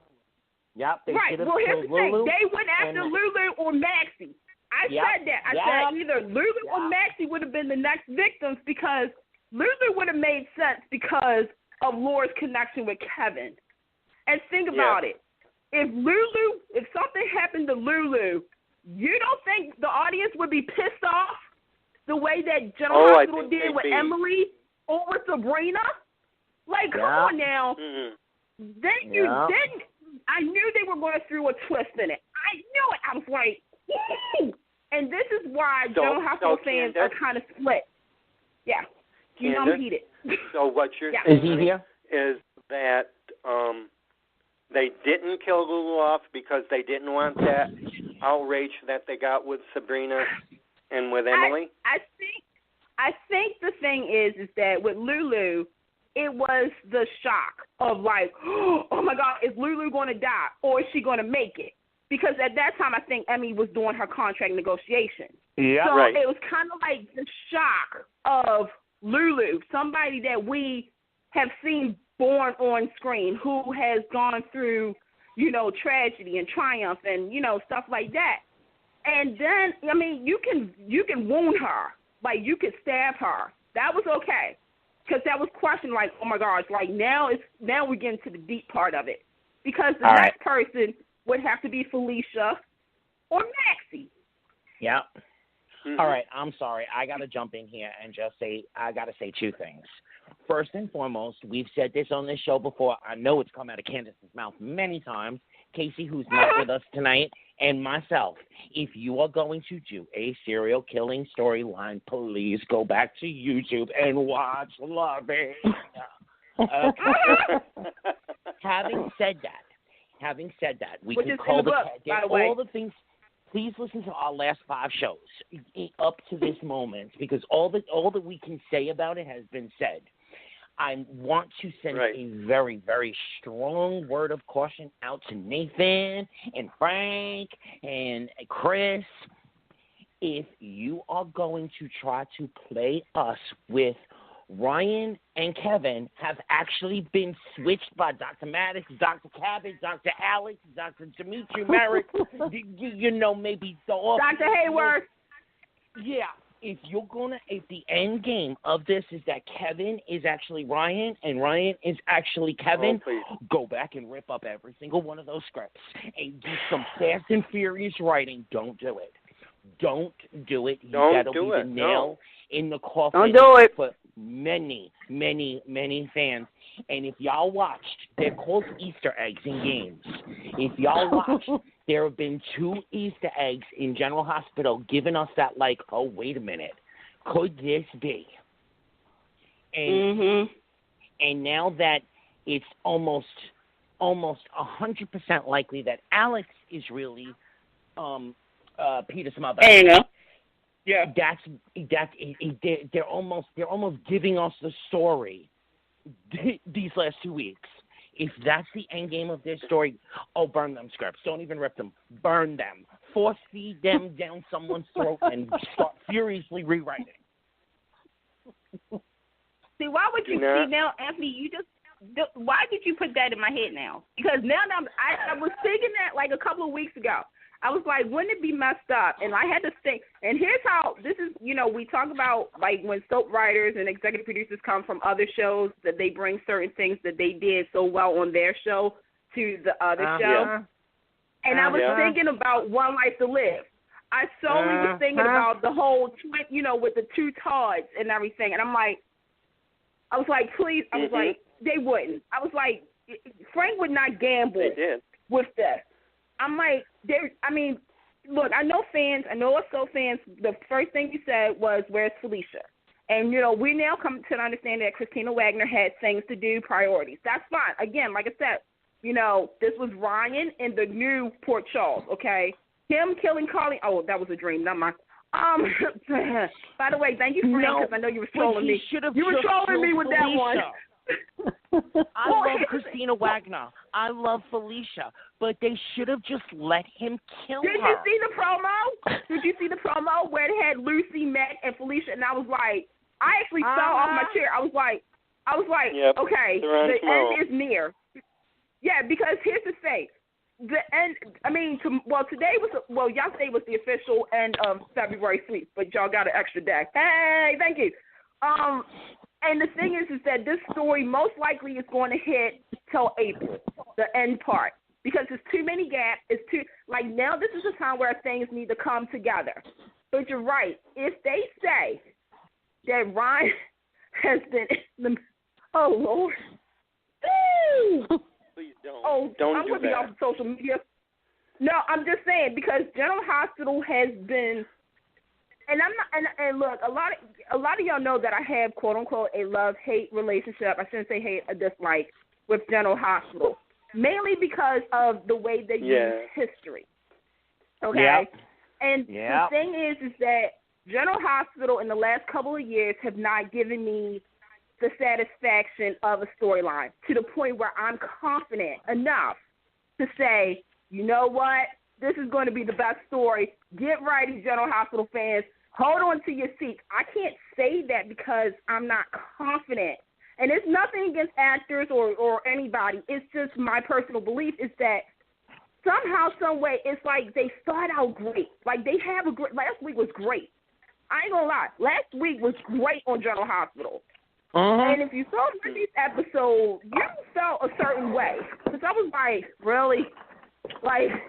Yep, they should have killed Lulu. Well, here's the thing. They went after Lulu or Maxie. I said that. I said either Lulu or Maxie would have been the next victims because Lulu would have made sense because of Laura's connection with Kevin. And think about it. If something happened to Lulu, you don't think the audience would be pissed off the way that General Hospital did with Emily or with Sabrina? Like, come on now. Mm-hmm. Then I knew they were going to throw a twist in it. I knew it. I was like, woo! And this is why General Hospital fans are kind of split. Yeah. I'm heated. So what you're saying is that they didn't kill Lulu off because they didn't want that outrage that they got with Sabrina and with Emily? I think the thing is that with Lulu, it was the shock of like, oh my God, is Lulu going to die or is she going to make it? Because at that time, I think Emmy was doing her contract negotiation. Yeah, so it was kind of like the shock of Lulu, somebody that we have seen born on screen, who has gone through, tragedy and triumph and, stuff like that. And then, you can wound her. Like, you could stab her. That was okay. Because that was questioned, like, oh, my gosh, like, now we're getting to the deep part of it. Because the next person would have to be Felicia or Maxie. Yeah. Mm-hmm. All right, I'm sorry. I got to jump in here and just say, I got to say two things. First and foremost, we've said this on this show before. I know it's come out of Candice's mouth many times. Casey, who's not with us tonight, and myself, if you are going to do a serial killing storyline, please go back to YouTube and watch Loving. Okay. Having said that, we can call all the things. Please listen to our last 5 shows up to this moment because all that we can say about it has been said. I want to send a very, very strong word of caution out to Nathan and Frank and Chris. If you are going to try to play us with Ryan and Kevin have actually been switched by Dr. Maddox, Dr. Cabot, Dr. Alex, Dr. Dimitri Merrick, maybe Dr. Hayward. Yeah. If the end game of this is that Kevin is actually Ryan and Ryan is actually Kevin, go back and rip up every single one of those scripts and do some fast and furious writing. Don't do it. Don't do it. That'll be the nail in the coffin. Don't do it. For many, many, many fans. And if y'all watched, they're called Easter eggs in games. If y'all watched, there have been 2 Easter eggs in General Hospital giving us that, like, oh, wait a minute, could this be? And and now that it's almost 100% likely that Alex is really Peter's mother. There you go. Yeah. They're almost giving us the story these last 2 weeks. If that's the end game of this story, burn them scripts. Don't even rip them. Burn them. Force feed them down someone's throat and start furiously rewriting. See, why would you see now, Anthony? Why did you put that in my head now? Because now I was thinking that like a couple of weeks ago. I was like, wouldn't it be messed up? And I had to think. And here's how this is. We talk about like when soap writers and executive producers come from other shows that they bring certain things that they did so well on their show to the other show. Yeah. And I was thinking about One Life to Live. I solely was thinking about the whole with the 2 Todds and everything. And I was like, please. I was like, they wouldn't. I was like, Frank would not gamble with this. I'm like, look, I know us soap fans, the first thing you said was, where's Felicia? And, we now come to understand that Christina Wagner had things to do, priorities. That's fine. Again, like I said, this was Ryan in the new Port Charles, okay? Him killing Carly, that was a dream, not mine. By the way, thank you, Frank, because I know you were trolling me. You were trolling me with Felicia. That one. I love Christina Wagner. I love Felicia, but they should have just let him kill her. Did you see the promo? Did you see the promo where it had Lucy, Matt, and Felicia? And I was like, I actually fell off my chair. I was like, okay, the end is near. Yeah, because here's the thing. The end. Yesterday was the official end of February sweep, but y'all got an extra day. Hey, thank you. And the thing is that this story most likely is going to hit till April, the end part, because there's too many gaps. Now this is the time where things need to come together. But you're right. If they say that Ryan has been, oh Lord, please don't. I'm do going to be off of social media. No, I'm just saying because General Hospital has been. And I'm not. And look, a lot of y'all know that I have quote unquote a love-hate relationship. I shouldn't say hate, a dislike with General Hospital, mainly because of the way they use history. Okay. Yep. And the thing is that General Hospital in the last couple of years have not given me the satisfaction of a storyline to the point where I'm confident enough to say, you know what, this is going to be the best story. Get ready, General Hospital fans. Hold on to your seats. I can't say that because I'm not confident. And it's nothing against actors or anybody. It's just my personal belief is that somehow, some way, it's like they start out great. Like they have a great – last week was great. I ain't going to lie. Last week was great on General Hospital. And if you saw Monday's episode, you felt a certain way. Because I was like, really? Like –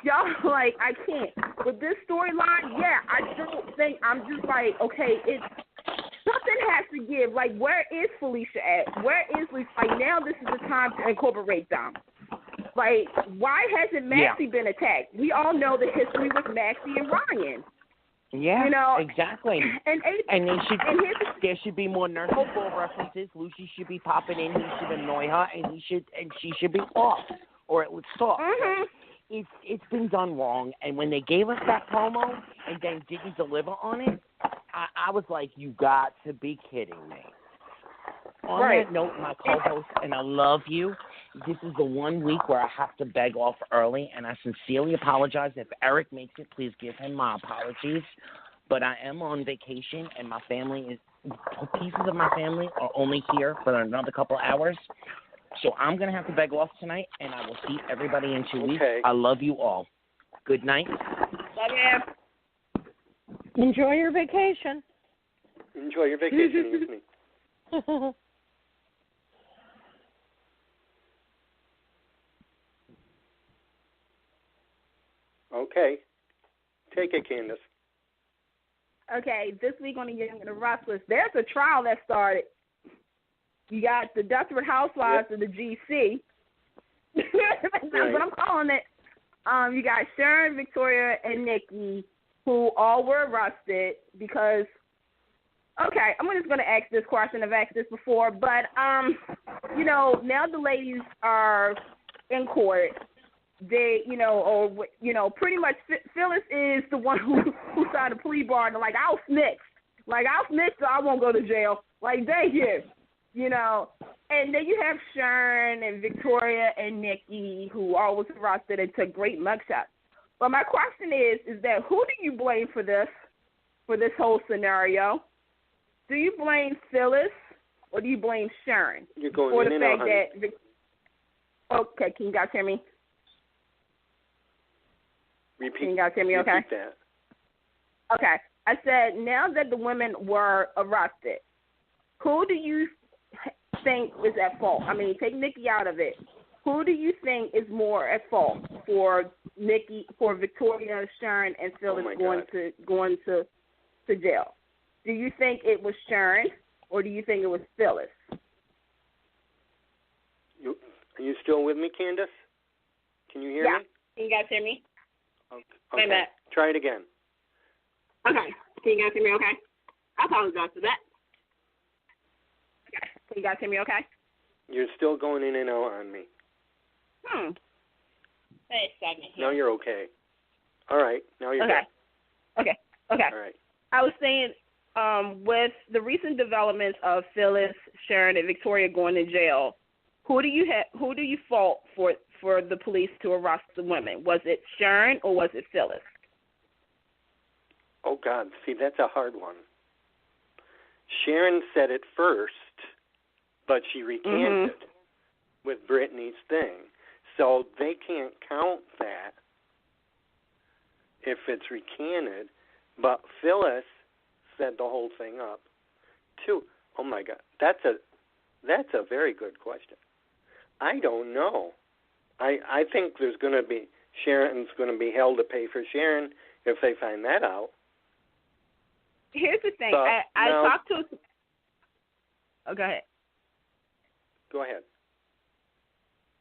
y'all, like, I can't. With this storyline, I don't think, I'm just like, okay, something has to give. Like, where is Felicia at? Where is Lisa? Like, now this is the time to incorporate them. Like, why hasn't Maxie been attacked? We all know the history with Maxie and Ryan. Yeah, exactly. And there should be more nursing ball references. Lucy should be popping in. He should annoy her, and she should be off, or it would stop. It's been done wrong, and when they gave us that promo and then didn't deliver on it, I was like, you got to be kidding me. On that note, my co-host, and I love you, this is the 1 week where I have to beg off early, and I sincerely apologize. If Eric makes it, please give him my apologies. But I am on vacation, and my family pieces of my family are only here for another couple hours. So I'm going to have to beg off tonight, and I will see everybody in 2 weeks. I love you all. Good night. Love you. Enjoy your vacation. Enjoy your vacation, Anthony. Okay. Take it, Candice. Okay, this week on the Young and the Restless, there's a trial that started. You got the Desperate Housewives of the GC. That's what I'm calling it. You got Sharon, Victoria, and Nikki, who all were arrested because. Okay, I'm just going to ask this question. I've asked this before, but now the ladies are in court. They, pretty much Phyllis is the one who signed a plea bargain. Like, I'll snitch. So I won't go to jail. Like, thank you. And then you have Sharon and Victoria and Nikki, who all was arrested and took great mugshots. But my question is that who do you blame for this whole scenario? Do you blame Phyllis or do you blame Sharon? You're going for in the and fact out, that okay, can you guys hear me? Repeat. Can you guys hear me okay? Repeat that. Okay. I said now that the women were arrested, who do you think is at fault? I mean, take Nikki out of it. Who do you think is more at fault for Victoria, Sharon, and Phyllis going to jail? Do you think it was Sharon or do you think it was Phyllis? Are you still with me, Candice? Can you hear me? Can you guys hear me? Okay. Wait a minute. Try it again. Okay. Can you guys hear me okay? I apologize for that. Okay. Can you guys hear me okay? You're still going in and out on me. Wait a second here. Now you're okay. All right. Now you're okay. good. Okay. All right. I was saying with the recent developments of Phyllis, Sharon, and Victoria going to jail, who do you fault for the police to arrest the women? Was it Sharon or was it Phyllis? Oh, God. See, that's a hard one. Sharon said it first, but she recanted with Brittany's thing. So they can't count that if it's recanted. But Phyllis set the whole thing up, too. Oh, my God. That's a very good question. I don't know. I think Sharon's going to be held to pay for Sharon if they find that out. Here's the thing. But I talked to... Oh, go ahead. Go ahead.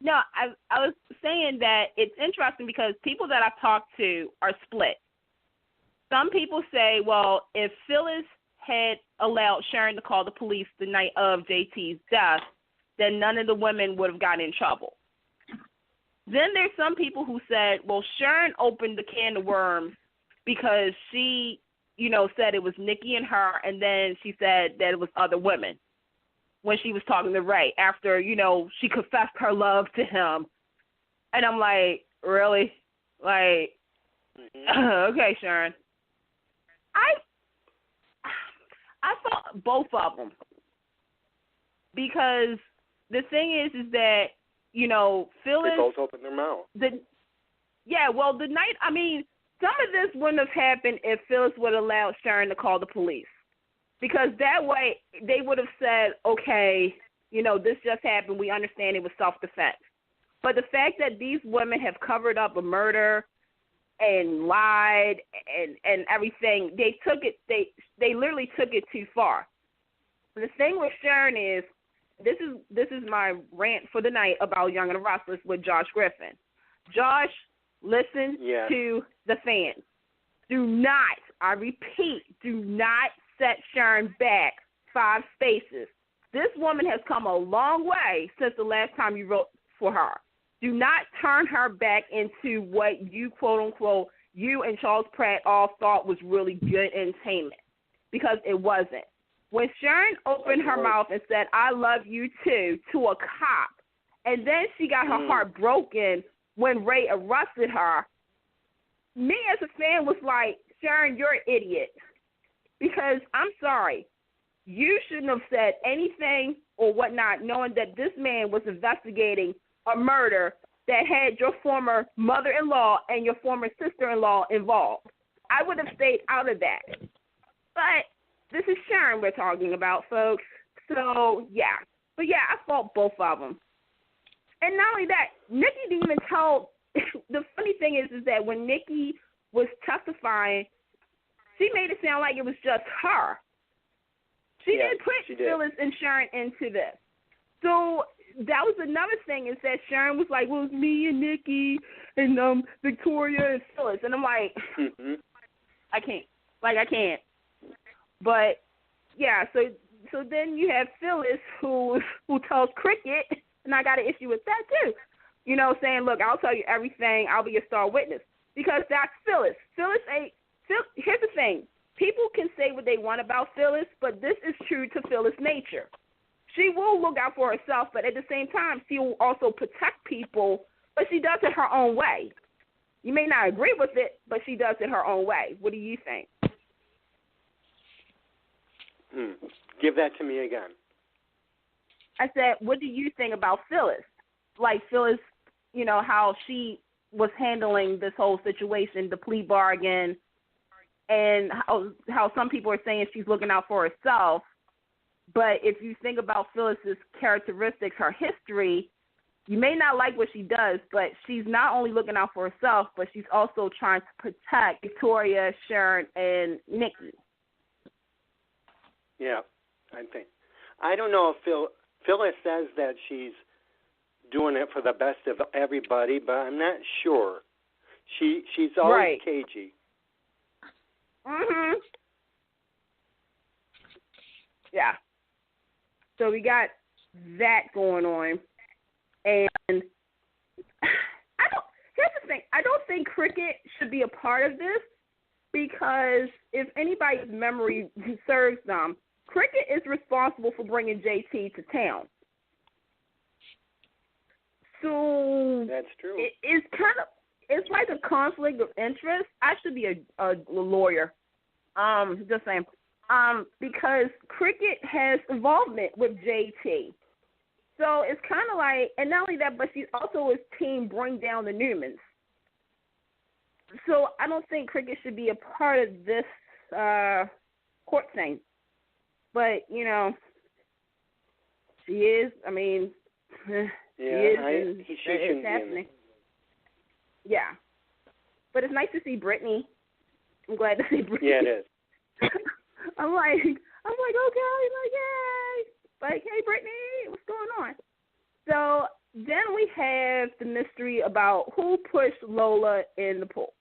No, I was saying that it's interesting because people that I've talked to are split. Some people say, well, if Phyllis had allowed Sharon to call the police the night of JT's death, then none of the women would have gotten in trouble. Then there's some people who said, well, Sharon opened the can of worms because she, said it was Nikki and her, and then she said that it was other women when she was talking to Ray after, she confessed her love to him. And I'm like, really? Like, okay, Sharon. I thought both of them because the thing is that, Phyllis... They both opened their mouth. The night... I mean, some of this wouldn't have happened if Phyllis would have allowed Sharon to call the police. Because that way, they would have said, okay, this just happened. We understand it was self-defense. But the fact that these women have covered up a murder and lied and everything, they literally took it too far. The thing with Sharon is, this is my rant for the night about Young and the Restless with Josh Griffin. Josh, listen to the fans. Do not, I repeat, do not set Sharon back 5 spaces. This woman has come a long way since the last time you wrote for her. Do not turn her back into what you, quote unquote, you and Charles Pratt all thought was really good entertainment, because it wasn't. When Sharon opened her mouth and said, I love you too, to a cop, and then she got her heart broken when Ray arrested her, me as a fan was like, Sharon, you're an idiot. Because I'm sorry, you shouldn't have said anything or whatnot, knowing that this man was investigating a murder that had your former mother-in-law and your former sister-in-law involved. I would have stayed out of that. But this is Sharon we're talking about, folks. So, yeah. But, yeah, I fault both of them. And not only that, Nikki didn't even tell – the funny thing is that when Nikki was testifying, she made it sound like it was just her. She didn't put Phyllis and Sharon into this. So that was another thing, is that Sharon was like, well, it's me and Nikki and Victoria and Phyllis. And I'm like, I can't. But, yeah, so then you have Phyllis who tells Cricket, and I got an issue with that too, saying, look, I'll tell you everything. I'll be your star witness. Because that's Phyllis. Here's the thing. People can say what they want about Phyllis, but this is true to Phyllis' nature. She will look out for herself, but at the same time, she will also protect people, but she does it her own way. You may not agree with it, but she does it her own way. What do you think? Give that to me again. I said, what do you think about Phyllis? Like Phyllis, how she was handling this whole situation, the plea bargain, and how some people are saying she's looking out for herself. But if you think about Phyllis's characteristics, her history, you may not like what she does, but she's not only looking out for herself, but she's also trying to protect Victoria, Sharon, and Nikki. Yeah, I don't know if Phyllis says that she's doing it for the best of everybody, but I'm not sure. She's always cagey. Yeah. So we got that going on, and here's the thing. I don't think Cricket should be a part of this, because if anybody's memory serves them, Cricket is responsible for bringing JT to town. So that's true. It's like a conflict of interest. I should be a lawyer. Just saying. Because Cricket has involvement with JT. So it's kind of like, and not only that, but she's also his team bring down the Newmans. So I don't think Cricket should be a part of this court thing. But, she is. I mean, she is. It's happening. Yeah. But it's nice to see Brittany. I'm glad to see Brittany. Yeah, it is. I'm like, okay, like, yay. Like, hey, Brittany, what's going on? So then we have the mystery about who pushed Lola in the pool.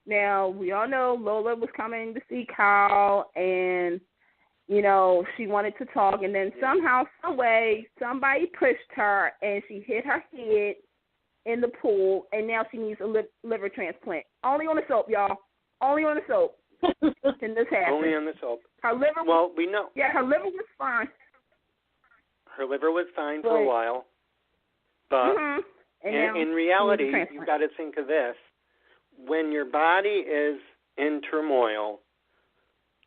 Now, we all know Lola was coming to see Carl, and, she wanted to talk, and then somehow, some way, somebody pushed her, and she hit her head in the pool, and now she needs a liver transplant. Only on the soap, y'all. Only on the soap. Can this happen? Only on the soap. Her liver. Well, we know. Yeah, her liver was fine. Her liver was fine for a while, but in reality, you've got to think of this: when your body is in turmoil,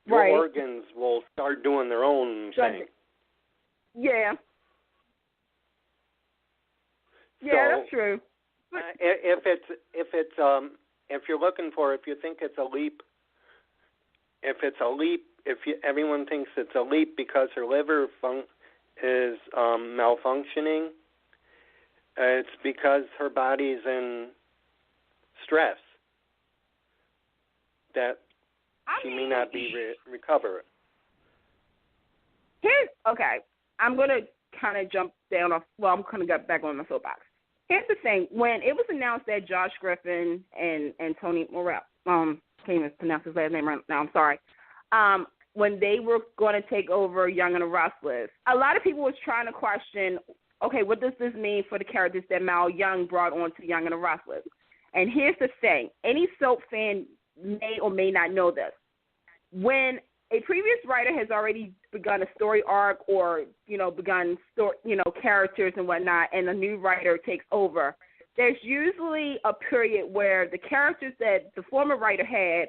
your organs will start doing their own thing. Yeah. Yeah, so, that's true. If you're looking for, if you think it's a leap, everyone thinks it's a leap because her liver is malfunctioning, it's because her body's in stress that she may not be recover. Okay, I'm going to kind of jump down off, well, I'm going to get back on my soapbox. Here's the thing. When it was announced that Josh Griffin and Tony Morrell, can't even pronounce his last name right now, I'm sorry, when they were going to take over Young and the Restless, a lot of people was trying to question, okay, what does this mean for the characters that Mal Young brought on to Young and the Restless? And here's the thing. Any soap fan may or may not know this. When a previous writer has already begun a story arc or, begun characters and whatnot, and a new writer takes over, there's usually a period where the characters that the former writer had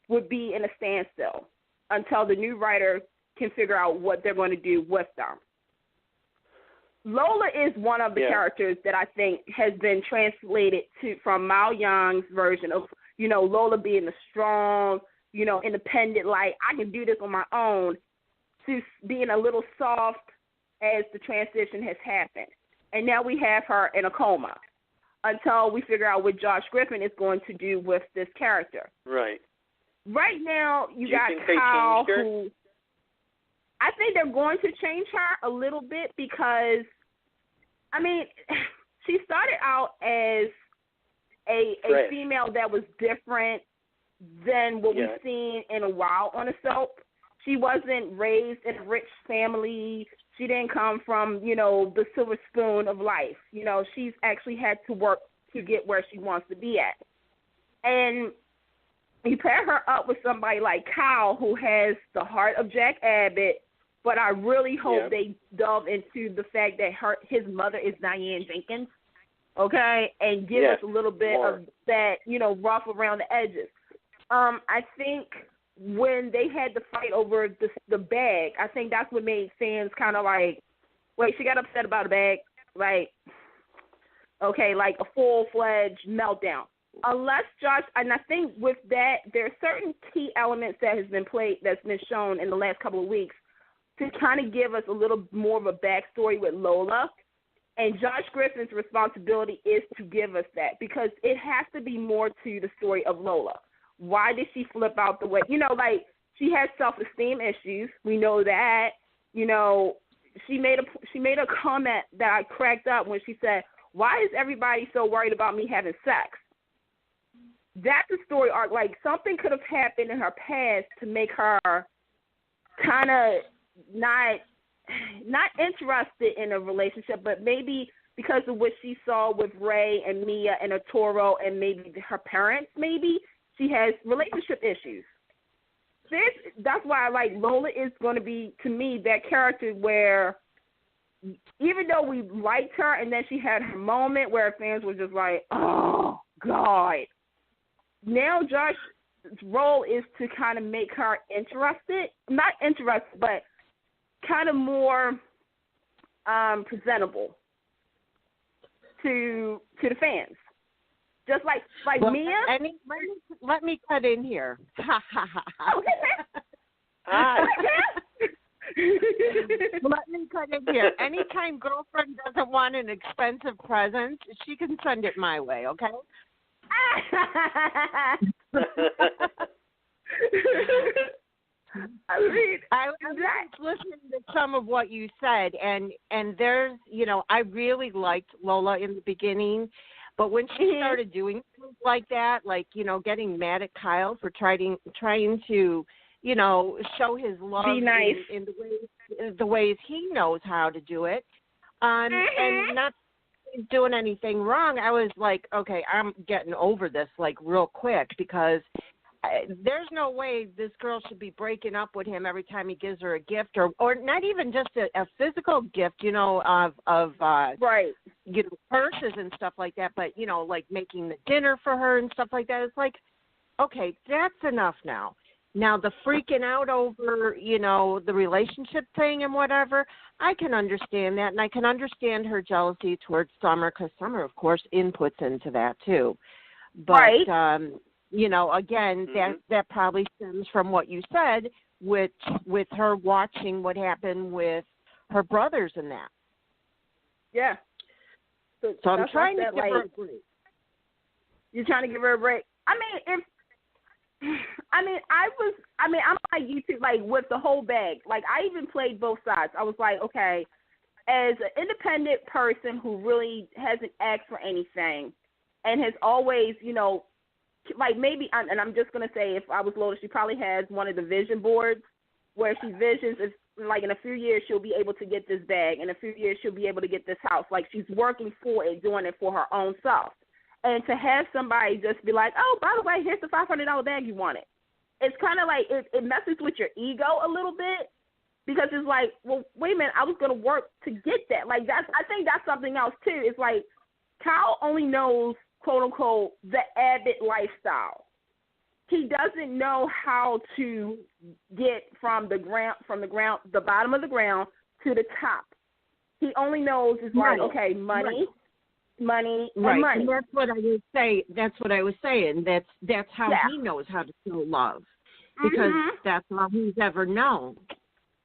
would be in a standstill until the new writer can figure out what they're going to do with them. Lola is one of the characters that I think has been translated from Mal Young's version of, Lola being the strong, independent, like, I can do this on my own, to being a little soft as the transition has happened. And now we have her in a coma until we figure out what Josh Griffin is going to do with this character. Right. Right now, you got think Kyle, they changed her? who I think they're going to change her a little bit because I mean, she started out as a female that was different than what we've seen in a while on a soap. She wasn't raised in a rich family. She didn't come from, the silver spoon of life. She's actually had to work to get where she wants to be at. And you pair her up with somebody like Kyle, who has the heart of Jack Abbott, but I really hope they delve into the fact that his mother is Diane Jenkins, okay, and give us a little bit of that, rough around the edges. I think when they had the fight over the bag, I think that's what made fans kind of like, wait, she got upset about a bag? Like, okay, like a full-fledged meltdown. Unless Josh, and I think with that, there are certain key elements that's been shown in the last couple of weeks to kind of give us a little more of a backstory with Lola. And Josh Griffin's responsibility is to give us that, because it has to be more to the story of Lola. Why did she flip out the way? She has self-esteem issues. We know that. She made a comment that I cracked up when she said, "Why is everybody so worried about me having sex?" That's a story arc. Like, something could have happened in her past to make her kind of not interested in a relationship, but maybe because of what she saw with Ray and Mia and Arturo and maybe her parents, maybe she has relationship issues. That's why Lola is going to be, to me, that character where even though we liked her and then she had her moment where fans were just like, oh, God. Now Josh's role is to kind of make her interested. Not interested, but kind of more presentable to the fans. Just like Mia. Let me cut in here. Okay. Let me cut in here. Anytime girlfriend doesn't want an expensive present, she can send it my way, okay? I was listening to some of what you said, and there's, I really liked Lola in the beginning, but when she started doing things like that, getting mad at Kyle for trying to, show his love be nice in the ways he knows how to do it, and not doing anything wrong, I was like, okay, I'm getting over this real quick, because there's no way this girl should be breaking up with him every time he gives her a gift, or not even just a physical gift, of right, purses and stuff like that, but making the dinner for her and stuff like that. It's like, okay, that's enough now. Now the freaking out over, the relationship thing and whatever, I can understand that, and I can understand her jealousy towards Summer, because Summer, of course, inputs into that too. But right. Again, that probably stems from what you said with her watching what happened with her brothers and that. Yeah. So I'm trying to give her a break. You're trying to give her a break. I'm like you too, with the whole bag. I even played both sides. I was like, okay, as an independent person who really hasn't asked for anything and has always, maybe, and I'm just going to say, if I was Lola, she probably has one of the vision boards where she visions is in a few years she'll be able to get this bag. In a few years she'll be able to get this house. She's working for it, doing it for her own self. And to have somebody just be like, oh, by the way, here's the $500 bag you wanted. It's kind of it messes with your ego a little bit, because it's like, well, wait a minute, I was going to work to get that. I think that's something else too. It's Kyle only knows, quote unquote, the Abbott lifestyle. He doesn't know how to get from the bottom of the ground to the top. He only knows it's okay, money. Money and right. money. And that's what I was saying. That's how he knows how to show love, because that's all he's ever known.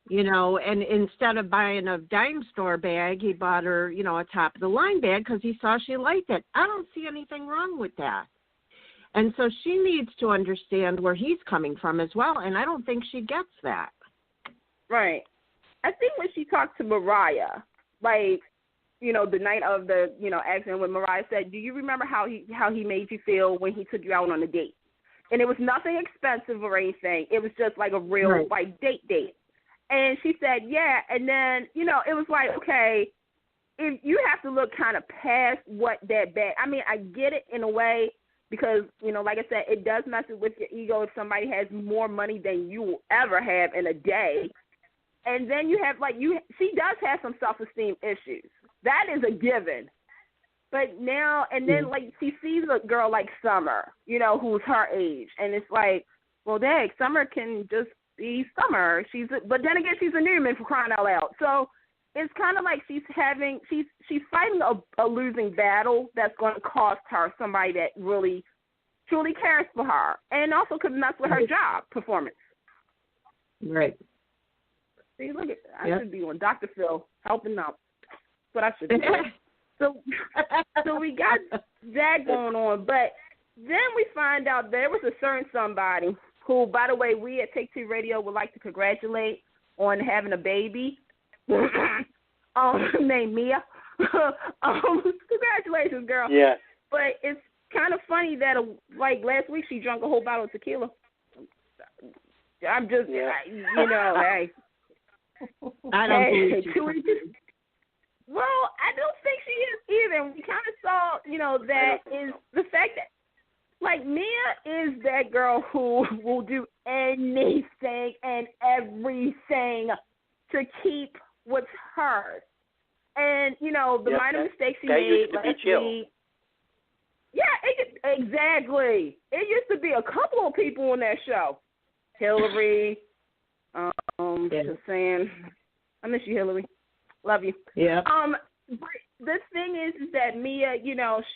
And instead of buying a dime store bag, he bought her, a top of the line bag because he saw she liked it. I don't see anything wrong with that. And so she needs to understand where he's coming from as well, and I don't think she gets that. Right. I think when she talked to Mariah, the night of the, accident when Mariah said, do you remember how he made you feel when he took you out on a date? And it was nothing expensive or anything. It was just like a real, like, date. And she said, yeah. And then, it was like, okay, if you have to look kind of past what that bad. I mean, I get it in a way because, like I said, it does mess with your ego if somebody has more money than you will ever have in a day. And then you have, she does have some self-esteem issues. That is a given. But now, and then, she sees a girl like Summer, who's her age. And it's like, well, dang, Summer can just be Summer. But then again, she's a Newman, for crying out loud. So it's kind of like she's fighting a losing battle that's going to cost her somebody that really, truly cares for her. And also could mess with her job performance. Right. See, look at, I should be on Dr. Phil, helping out. But I should be doing. So we got that going on, but then we find out there was a certain somebody who, by the way, we at Take Two Radio would like to congratulate on having a baby named Mia. Congratulations, girl. Yeah. But it's kind of funny that, last week she drank a whole bottle of tequila. I'm just, hey. I don't believe you. Well, I don't think she is either. We kind of saw, that is the fact that, Mia is that girl who will do anything and everything to keep what's hers. And, the minor mistakes she made last week. Yeah, exactly. It used to be a couple of people on that show. Hillary, just saying, I miss you, Hillary. Love you. Yeah. But the thing is that Mia,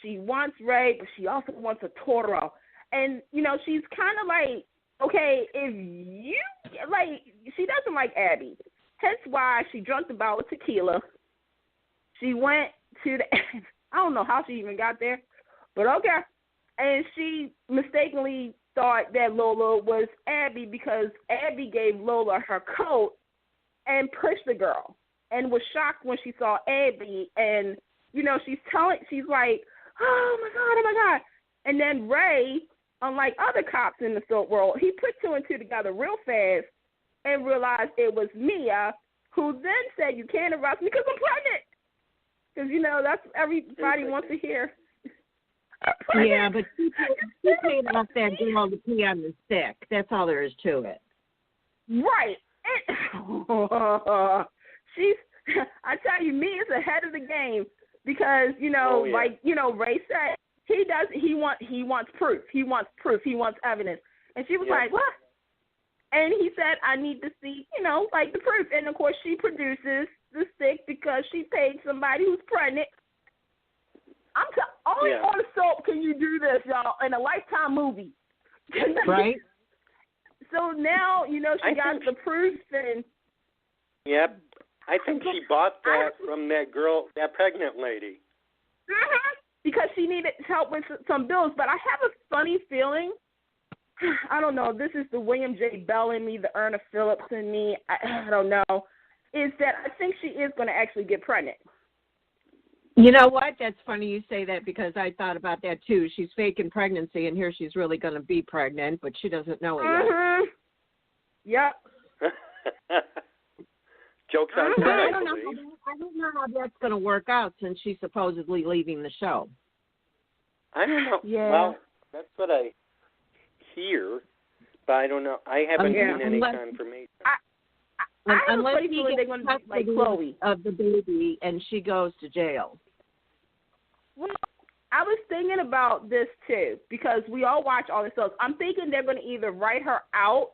she wants Ray, but she also wants a Toro. And, she's kind of like, okay, if you, she doesn't like Abby. Hence why she drank the bottle of tequila. She went to I don't know how she even got there, but okay. And she mistakenly thought that Lola was Abby because Abby gave Lola her coat and pushed the girl. And was shocked when she saw Abby, and she's like, oh my God. And then Ray, unlike other cops in the soap world, he put two and two together real fast and realized it was Mia, who then said, you can't arrest me because I'm pregnant. Because that's what everybody wants to hear. Yeah, but she paid off that girl to pee on the stick. That's all there is to it. Right. I tell you, Mia's ahead of the game because, Ray said he wants proof. He wants evidence. And she was like, what? And he said, I need to see, the proof. And, of course, she produces the stick because she paid somebody who's pregnant. Only on the soap can you do this, y'all, in a Lifetime movie. Right. So now, she got the proof and... Yep. I think she bought that from that girl, that pregnant lady. Because she needed help with some bills. But I have a funny feeling, I don't know, this is the William J. Bell in me, the Erna Phillips in me, I don't know, is that I think she is going to actually get pregnant. You know what? That's funny you say that because I thought about that too. She's faking pregnancy, and here she's really going to be pregnant, but she doesn't know it yet. Yep. Jokes on her, I don't know how that's going to work out since she's supposedly leaving the show. I don't know. Yeah. Well, that's what I hear, but I don't know. I haven't seen any confirmation. Unless he they're going to be like Chloe of the baby and she goes to jail. Well, I was thinking about this too because we all watch all this stuff. I'm thinking they're going to either write her out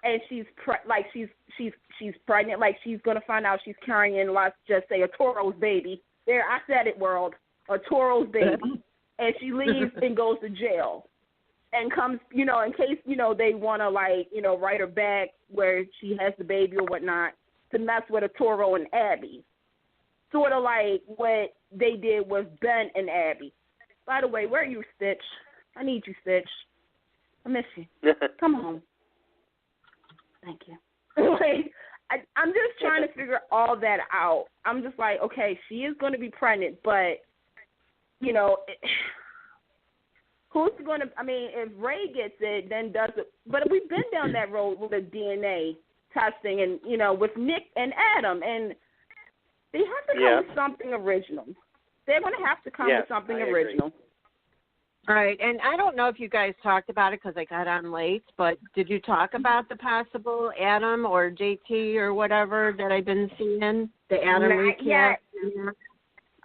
and she's pregnant, like she's going to find out she's carrying, let's just say, a Toro's baby. There, I said it, world, a Toro's baby. And she leaves and goes to jail and comes, in case, they want to, write her back where she has the baby or whatnot to mess with a Toro and Abby. Sort of like what they did with Ben and Abby. By the way, where are you, Stitch? I need you, Stitch. I miss you. Come home. Thank you. I'm just trying to figure all that out. I'm just like, okay, she is going to be pregnant, but, you know, who's going to, I mean, if Ray gets it, then does it. But we've been down that road with the DNA testing and, you know, with Nick and Adam, and they have to come with something original. They're going to have to come with something original. Agree. All right, and I don't know if you guys talked about it because I got on late, but did you talk about the possible Adam or JT or whatever that I've been seeing? The Adam recap? Yeah.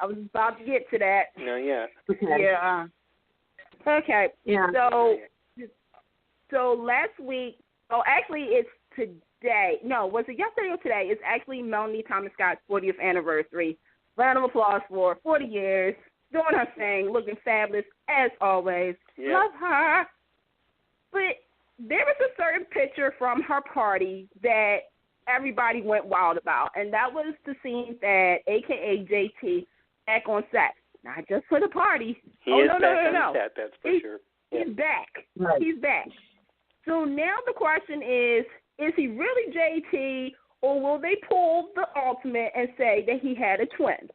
I was about to get to that. No, yet. Okay. Yeah. Okay. Yeah. So last week, actually it's today. No, was it yesterday or today? It's actually Melanie Thomas Scott's 40th anniversary. Round of applause for 40 years. Doing her thing, looking fabulous as always. Yep. Love her. But there was a certain picture from her party that everybody went wild about, and that was the scene that AKA JT back on set. Not just for the party. He is back no. on set, that's for sure. He's back. Right. He's back. So now the question is he really JT, or will they pull the ultimate and say that he had a twin?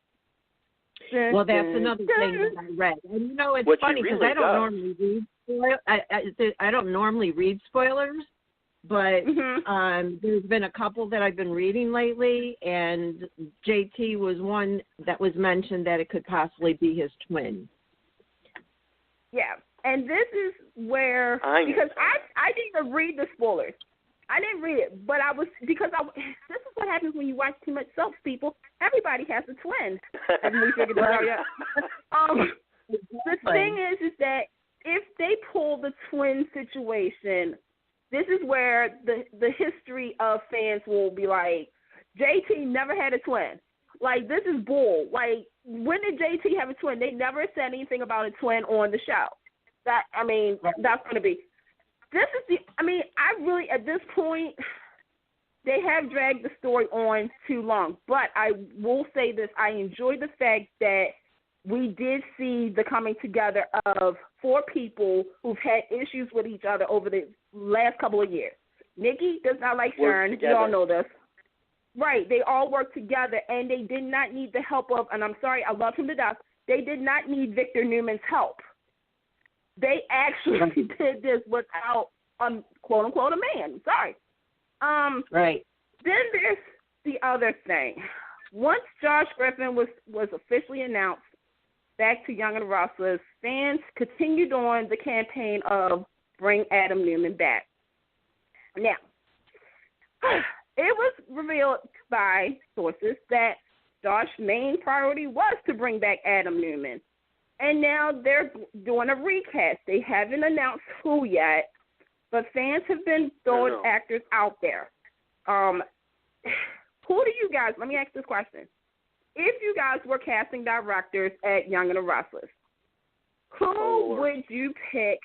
Well, that's another thing that I read. And, you know, it's funny because I don't normally read I don't normally read spoilers, but there's been a couple that I've been reading lately, and JT was one that was mentioned that it could possibly be his twin. Yeah, and this is where, because I didn't even read the spoilers. I didn't read it, but this is what happens when you watch too much soaps, people. Everybody has a twin. Haven't we figured this out yet? The thing is that if they pull the twin situation, this is where the history of fans will be like, JT never had a twin. Like, this is bull. Like, when did JT have a twin? They never said anything about a twin on the show. That's going to be. I really, at this point, they have dragged the story on too long. But I will say this, I enjoy the fact that we did see the coming together of 4 people who've had issues with each other over the last couple of years. Nikki does not like Sharon. You all know this. Right. They all work together, and they did not need the help of, and I'm sorry, I love him to death, they did not need Victor Newman's help. They actually did this without, quote-unquote, a man. Sorry. Right. Then there's the other thing. Once Josh Griffin was officially announced back to Young and the Restless, fans continued on the campaign of bring Adam Newman back. Now, it was revealed by sources that Josh's main priority was to bring back Adam Newman. And now they're doing a recast. They haven't announced who yet, but fans have been throwing actors out there. Who do you guys, let me ask this question. If you guys were casting directors at Young and the Restless, who would you pick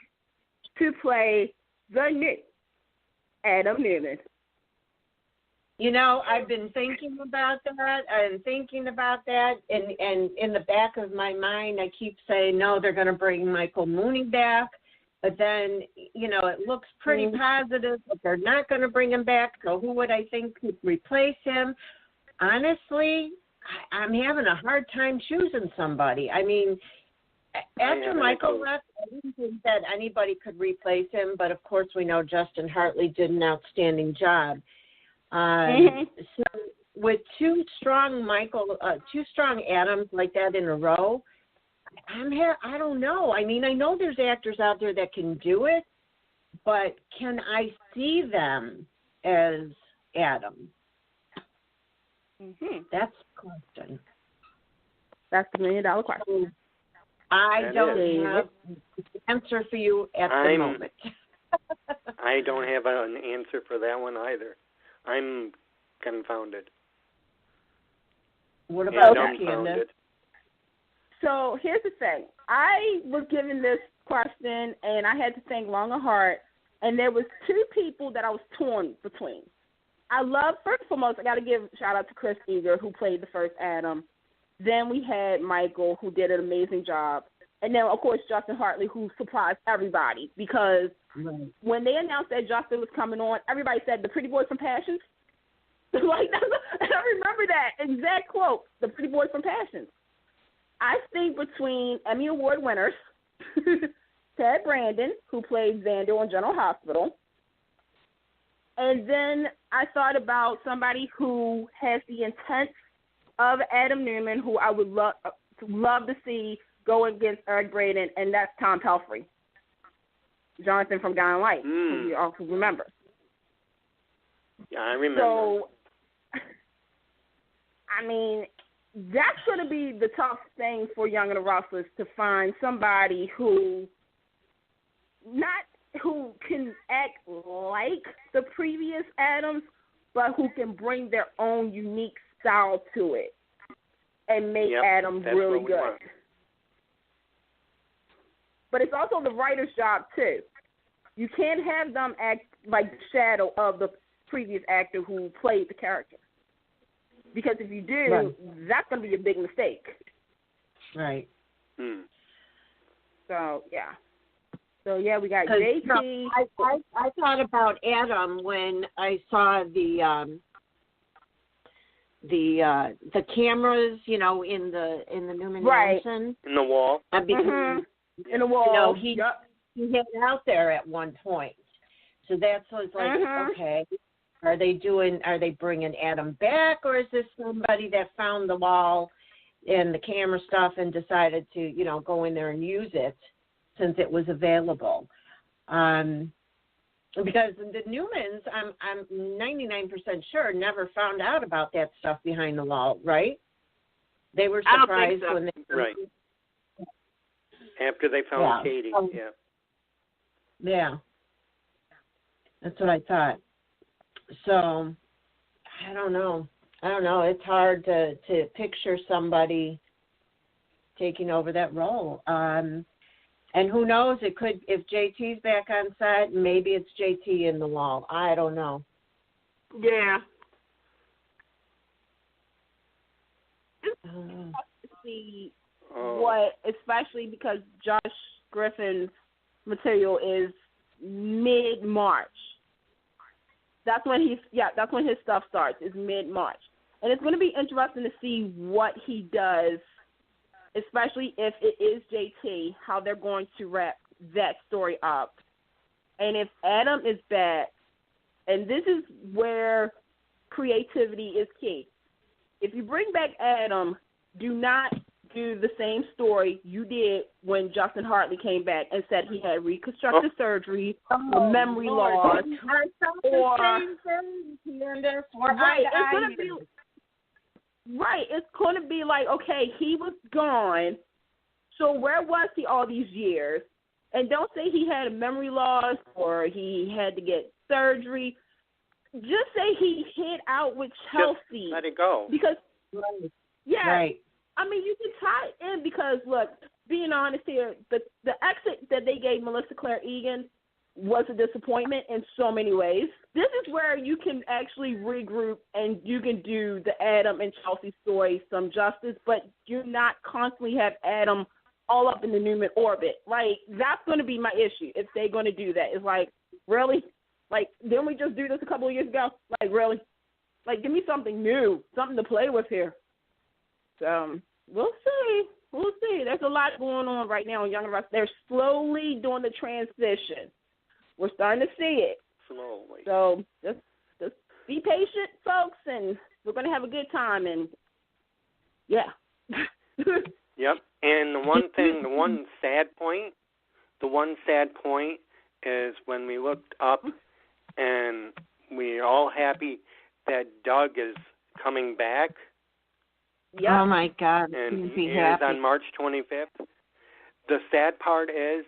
to play the new Adam Newman? You know, I've been thinking about that and in the back of my mind, I keep saying, no, they're going to bring Michael Mooney back. But then, you know, it looks pretty positive that they're not going to bring him back. So who would I think could replace him? Honestly, I'm having a hard time choosing somebody. I mean, after Michael left, I didn't think that anybody could replace him. But, of course, we know Justin Hartley did an outstanding job. So with two strong Adams like that in a row, I don't know. I mean, I know there's actors out there that can do it, but can I see them as Adam? That's the question. That's the $1 million question. I don't have an answer for you at the moment. I don't have an answer for that one either. I'm confounded. What about Candace? So here's the thing. I was given this question, and I had to think long and hard, and there was 2 people that I was torn between. First and foremost, I got to give a shout-out to Chris Eager, who played the first Adam. Then we had Michael, who did an amazing job. And then, of course, Justin Hartley, who surprised everybody, because when they announced that Justin was coming on, everybody said, the pretty boy from Passion. And I remember that exact quote, the pretty boy from Passions. I think between Emmy Award winners, Ted Brandon, who played Xander on General Hospital, and then I thought about somebody who has the intent of Adam Newman, who I would love to see go against Eric Braeden, and that's Tom Pelphrey. Jonathan from Guiding Light, who you also remember. Yeah, I remember. So, I mean, that's going to be the tough thing for Young and the Restless, to find somebody who can act like the previous Adams, but who can bring their own unique style to it and make Adam really good. Want. But it's also the writer's job, too. You can't have them act like the shadow of the previous actor who played the character. Because if you do, that's going to be a big mistake. Right. So, yeah. So, yeah, we got JT. I thought about Adam when I saw the cameras, in the Newman Nelsen. In the wall. In the wall. He had out there at one point. So that's was like, okay, are they bringing Adam back, or is this somebody that found the wall and the camera stuff and decided to, go in there and use it since it was available? Because the Newmans, I'm 99% sure, never found out about that stuff behind the wall, right? They were surprised when they after they found Katie. Yeah, that's what I thought. So I don't know. It's hard to picture somebody taking over that role. And who knows? It could, if JT's back on set, maybe it's JT in the wall. I don't know. Yeah. See what, especially because Josh Griffin's material is mid-March. That's when his stuff starts. Is mid-March, and it's going to be interesting to see what he does, especially if it is JT, how they're going to wrap that story up, and if Adam is back, and this is where creativity is key. If you bring back Adam, do not do the same story you did when Justin Hartley came back and said he had reconstructive surgery or memory loss. It's going to be like, okay, he was gone, so where was he all these years? And don't say he had a memory loss or he had to get surgery. Just say he hid out with Chelsea. Just let it go. Because, Right. I mean, you can tie it in because, look, being honest here, the exit that they gave Melissa Claire Egan was a disappointment in so many ways. This is where you can actually regroup and you can do the Adam and Chelsea story some justice, but do not constantly have Adam all up in the Newman orbit. Like, that's going to be my issue if they're going to do that. It's like, really? Like, didn't we just do this a couple of years ago? Like, really? Like, give me something new, something to play with here. So, we'll see. There's a lot going on right now in Young and Restless. They're slowly doing the transition. We're starting to see it. Slowly. So, just be patient, folks, and we're going to have a good time. And, yeah. Yep. And the one sad point is when we looked up and we're all happy that Doug is coming back. Yep. Oh, my God. And he is on March 25th. The sad part is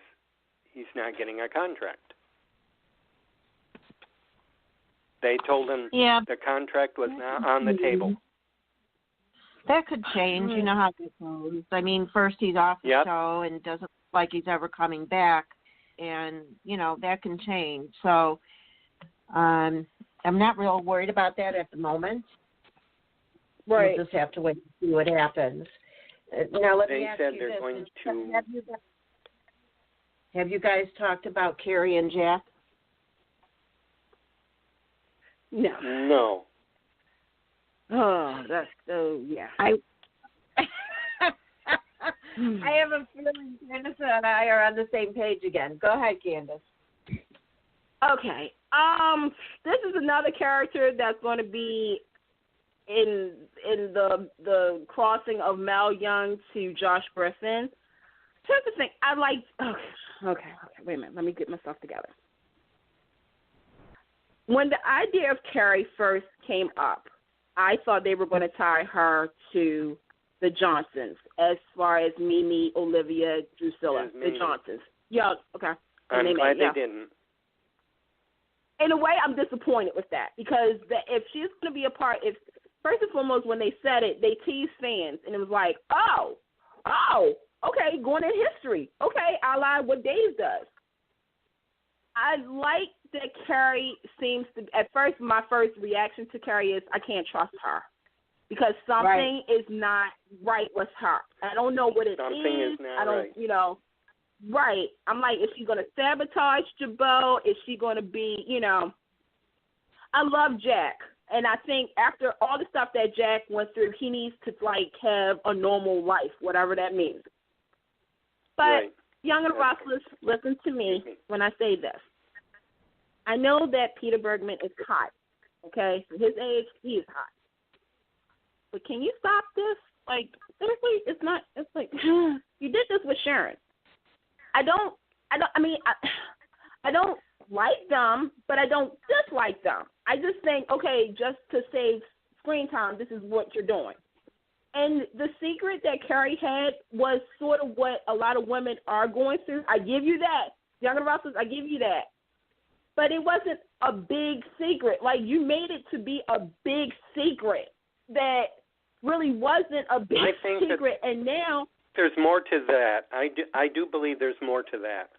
he's not getting a contract. They told him the contract was not on the table. That could change. You know how it goes. I mean, first he's off the show and doesn't look like he's ever coming back. And, that can change. So I'm not real worried about that at the moment. Right. We'll just have to wait and see what happens. Now, let me ask you they're this. going to... Have you guys talked about Carrie and Jack? No. Oh, that's so, yeah. I have a feeling Candace and I are on the same page again. Go ahead, Candace. Okay. This is another character that's going to be in the crossing of Mal Young to Josh Griffin. Here's the thing. I like. Okay. Wait a minute. Let me get myself together. When the idea of Carrie first came up, I thought they were going to tie her to the Johnsons, as far as Mimi, Olivia, Drusilla, the Johnsons. Yeah, okay. I'm glad they didn't. In a way, I'm disappointed with that, because if she's going to be a part, first and foremost, when they said it, they teased fans, and it was like, oh, okay, going in history. Okay, a la what Dave does. I like that Carrie seems to, at first, my first reaction to Carrie is I can't trust her, because something is not right with her. I don't know what it is. Something is not right. Right. I'm like, is she going to sabotage Jabot? Is she going to be, I love Jack. And I think after all the stuff that Jack went through, he needs to, have a normal life, whatever that means. But, Young and Restless, listen to me when I say this. I know that Peter Bergman is hot, okay? For his age, he is hot. But can you stop this? Seriously, it's like, you did this with Sharon. I don't like them, but I don't dislike them. I just think, okay, just to save screen time, this is what you're doing. And the secret that Carrie had was sort of what a lot of women are going through. I give you that. Young and Restless, I give you that. But it wasn't a big secret. You made it to be a big secret that really wasn't a big secret. And now there's more to that. I do believe there's more to that.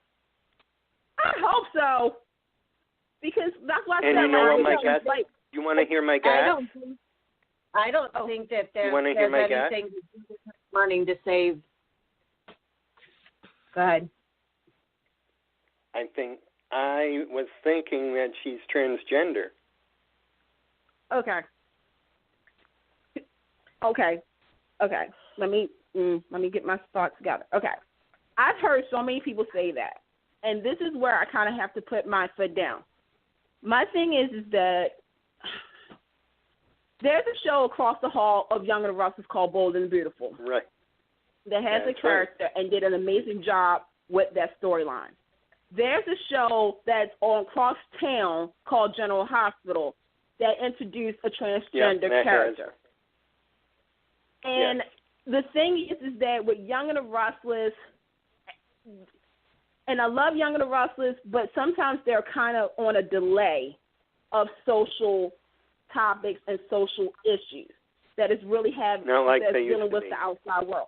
I hope so. Because that's why I said, and you know what my guess? You want to hear my guess? I don't think that there's anything to do with wanting to save. Go ahead. I was thinking that she's transgender. Okay. Let me get my thoughts together. Okay. I've heard so many people say that, and this is where I kind of have to put my foot down. My thing is that there's a show across the hall of Young and the Restless called Bold and Beautiful. Right. That has a character and did an amazing job with that storyline. There's a show that's on across town called General Hospital that introduced a transgender character. And the thing is that with Young and the Restless, and I love Young and the Restless, but sometimes they're kind of on a delay of social topics and social issues that is really that's dealing with the outside world.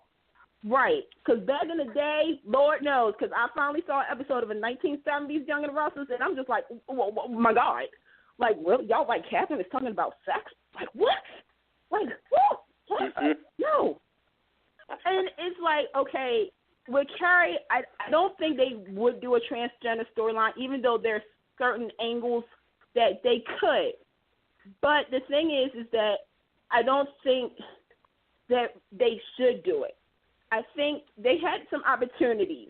Right, because back in the day, Lord knows, because I finally saw an episode of a 1970s Young and the Restless, and I'm just like, oh my God. Really? Y'all Catherine is talking about sex? What? What? No. And it's okay, with Carrie, I don't think they would do a transgender storyline, even though there's certain angles that they could. But the thing is that I don't think that they should do it. I think they had some opportunities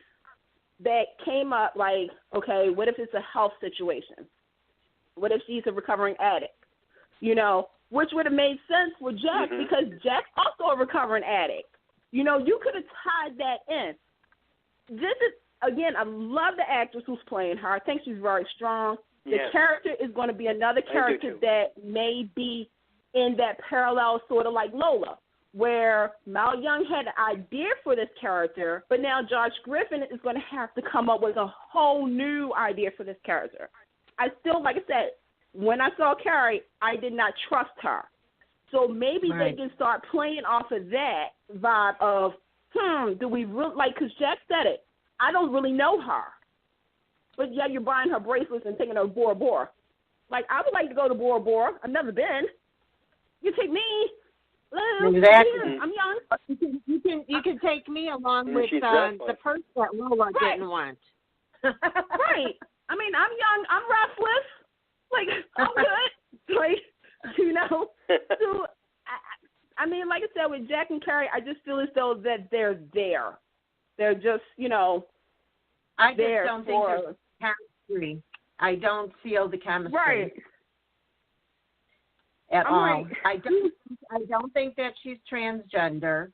that came up, okay, what if it's a health situation? What if she's a recovering addict? Which would have made sense with Jack, because Jack's also a recovering addict. You could have tied that in. This is, again, I love the actress who's playing her. I think she's very strong. The character is going to be another character that may be in that parallel, sort of like Lola, where Mal Young had an idea for this character, but now Josh Griffin is going to have to come up with a whole new idea for this character. I still, like I said, when I saw Carrie, I did not trust her. So maybe they can start playing off of that vibe of, do we really, because Jack said it, I don't really know her. But you're buying her bracelets and taking her to Bora Bora. I would like to go to Bora Bora. I've never been. You take me. Exactly. I'm young. You can take me along with the purse that Lola didn't want. Right. I mean, I'm young. I'm restless. I'm good. So I mean, like I said, with Jack and Carrie, I just feel as though that they're there. They're just, I just don't think there's chemistry. I don't feel the chemistry. Right. At all. I don't think that she's transgender.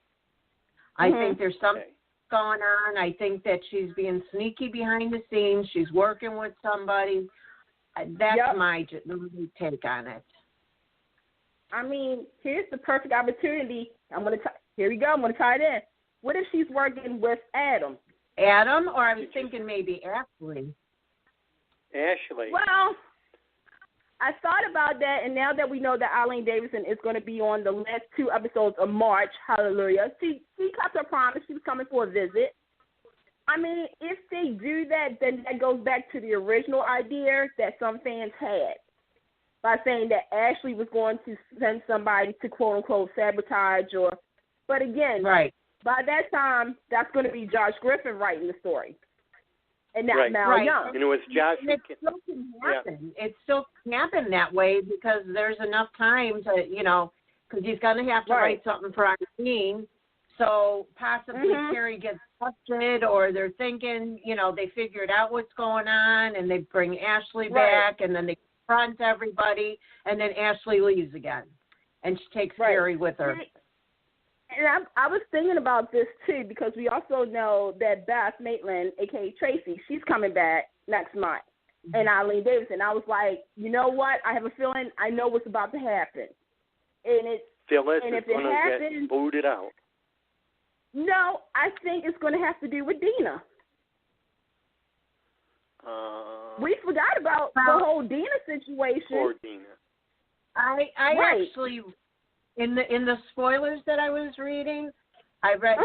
I think there's something going on. I think that she's being sneaky behind the scenes. She's working with somebody. That's my take on it. I mean, here's the perfect opportunity. Here we go. I'm going to tie it in. What if she's working with Adam? Adam, or I was thinking maybe Ashley. Ashley. Well, I thought about that, and now that we know that Eileen Davidson is going to be on the last 2 episodes of March, hallelujah, she kept her promise. She was coming for a visit. I mean, if they do that, then that goes back to the original idea that some fans had by saying that Ashley was going to send somebody to quote-unquote sabotage but again, by that time, that's going to be Josh Griffin writing the story. And not Mal Young. And it was Josh. It still can happen. It still can happen that way because there's enough time to, because he's going to have to write something for Eileen. So possibly Carrie gets busted, or they're thinking, they figured out what's going on, and they bring Ashley back, and then they confront everybody, and then Ashley leaves again, and she takes Carrie with her. And I was thinking about this, too, because we also know that Beth Maitland, a.k.a. Tracy, she's coming back next month, and Eileen Davidson. I was like, you know what? I have a feeling I know what's about to happen. Phyllis and is if it going to happens, get booted out. No, I think it's going to have to do with Dina. We forgot about the whole Dina situation. Poor Dina. I actually, in the spoilers that I was reading, I read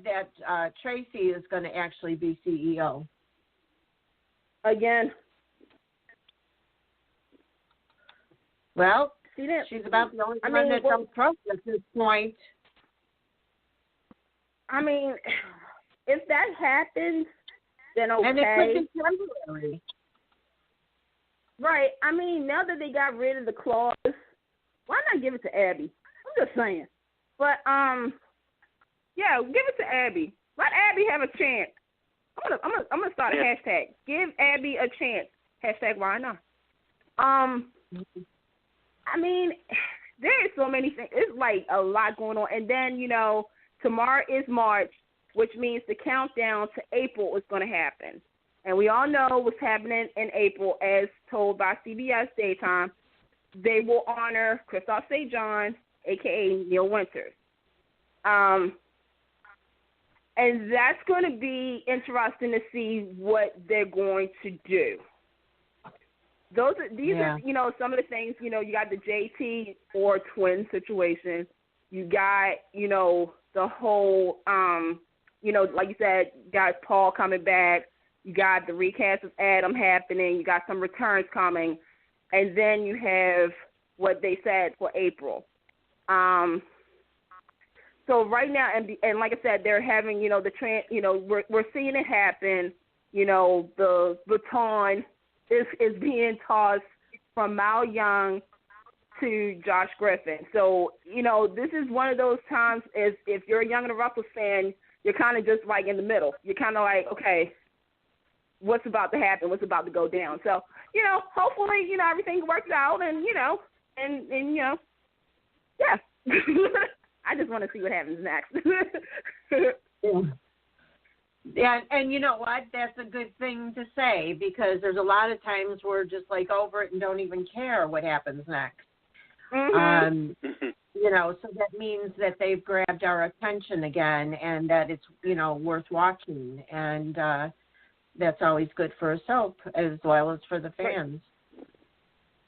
that Tracy is going to actually be CEO. Again. Well, she's about the only one that comes close at this point. I mean, if that happens, then okay. And it could be temporary. Right. I mean, now that they got rid of the clause, why not give it to Abby? I'm just saying. But, yeah, give it to Abby. Let Abby have a chance. I'm gonna start a hashtag. Give Abby a chance. Hashtag why not? I mean, there is so many things. It's like a lot going on. And then, tomorrow is March, which means the countdown to April is going to happen. And we all know what's happening in April, as told by CBS Daytime. They will honor Christoph St. John, a.k.a. Neil Winters. And that's going to be interesting to see what they're going to do. These are, some of the things, you got the JT or twin situation. You got, the whole, like you said, you got Paul coming back. You got the recast of Adam happening. You got some returns coming. And then you have what they said for April. So right now, and like I said, they're having, we're seeing it happen. The baton is being tossed from Mal Young to Josh Griffin. So, this is one of those times if you're a Young and the Restless fan, you're kind of just like in the middle. You're kind of like, okay, what's about to happen? What's about to go down? So, hopefully, everything works out and yeah. I just want to see what happens next. Yeah, and you know what? That's a good thing to say because there's a lot of times we're just like over it and don't even care what happens next. So that means that they've grabbed our attention again and that it's, worth watching. And that's always good for a soap as well as for the fans.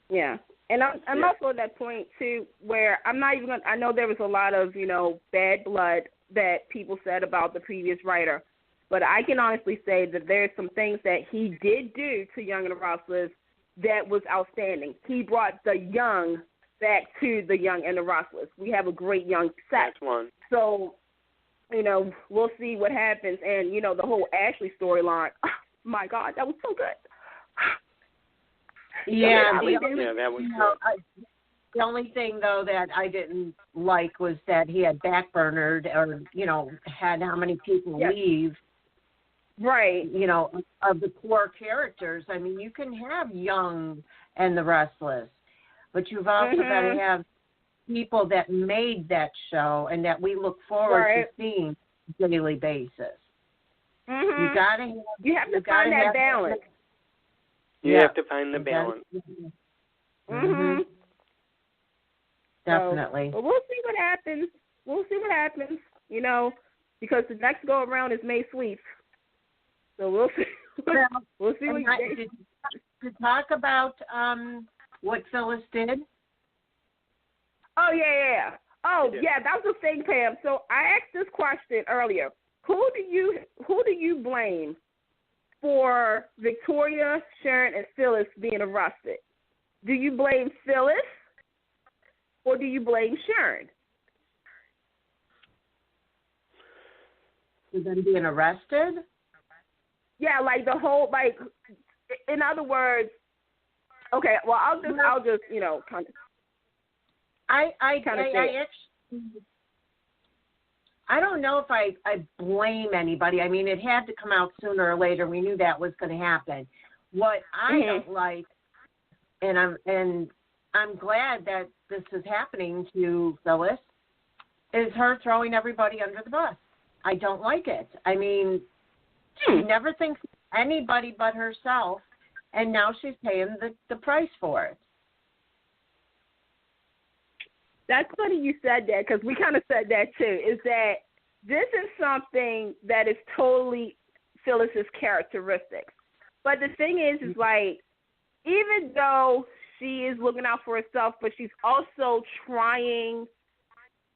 Yeah. And I'm also at that point, too, where I'm not even going to – I know there was a lot of, bad blood that people said about the previous writer. But I can honestly say that there's some things that he did do to Young and the Restless that was outstanding. He brought the young back to the Young and the Restless. We have a great young set. That's one. So, we'll see what happens. And, the whole Ashley storyline, oh, my God, that was so good. Yeah, that was good. The only thing, though, that I didn't like was that he had backburnered or, had how many people leave. Right. Of the core characters. I mean, you can have Young and the Restless, but you've also got to have people that made that show and that we look forward to seeing on a daily basis. You got to. You have to find that balance. You have to find the balance. Definitely. So, we'll see what happens. Because the next go around is May Sweeps. So we'll see. We'll see what you did. To talk about what Phyllis did. Oh yeah. Oh yeah, that was the thing, Pam. So I asked this question earlier. Who do you blame for Victoria, Sharon, and Phyllis being arrested? Do you blame Phyllis or do you blame Sharon? For them being arrested? Yeah, like the whole, in other words, okay. Well, I'll just, kind of. I don't know if I blame anybody. I mean, it had to come out sooner or later. We knew that was going to happen. What I don't like, and I'm glad that this is happening to Phyllis, is her throwing everybody under the bus. I don't like it. I mean, she never thinks of anybody but herself, and now she's paying the price for it. That's funny you said that, because we kind of said that too, is that this is something that is totally Phyllis's characteristics. But the thing is like, even though she is looking out for herself, but she's also trying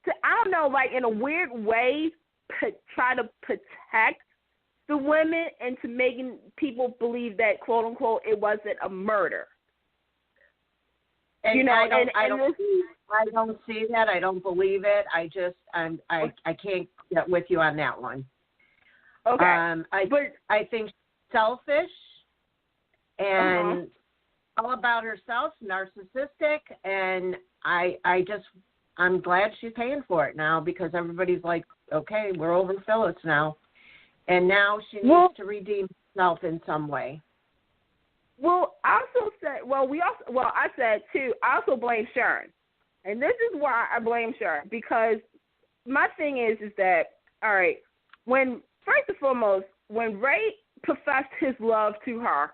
to, I don't know, like in a weird way, try to protect the women and to making people believe that, quote unquote, it wasn't a murder. And I don't see that. I don't believe it. I can't get with you on that one. Okay. I think she's selfish and all about herself, narcissistic, and I'm glad she's paying for it now, because everybody's like, okay, we're over Phyllis now. And now she needs to redeem herself in some way. Well, I also said, I said too, I also blame Sharon. And this is why I blame Sharon, because my thing is that, all right, first and foremost, when Ray professed his love to her,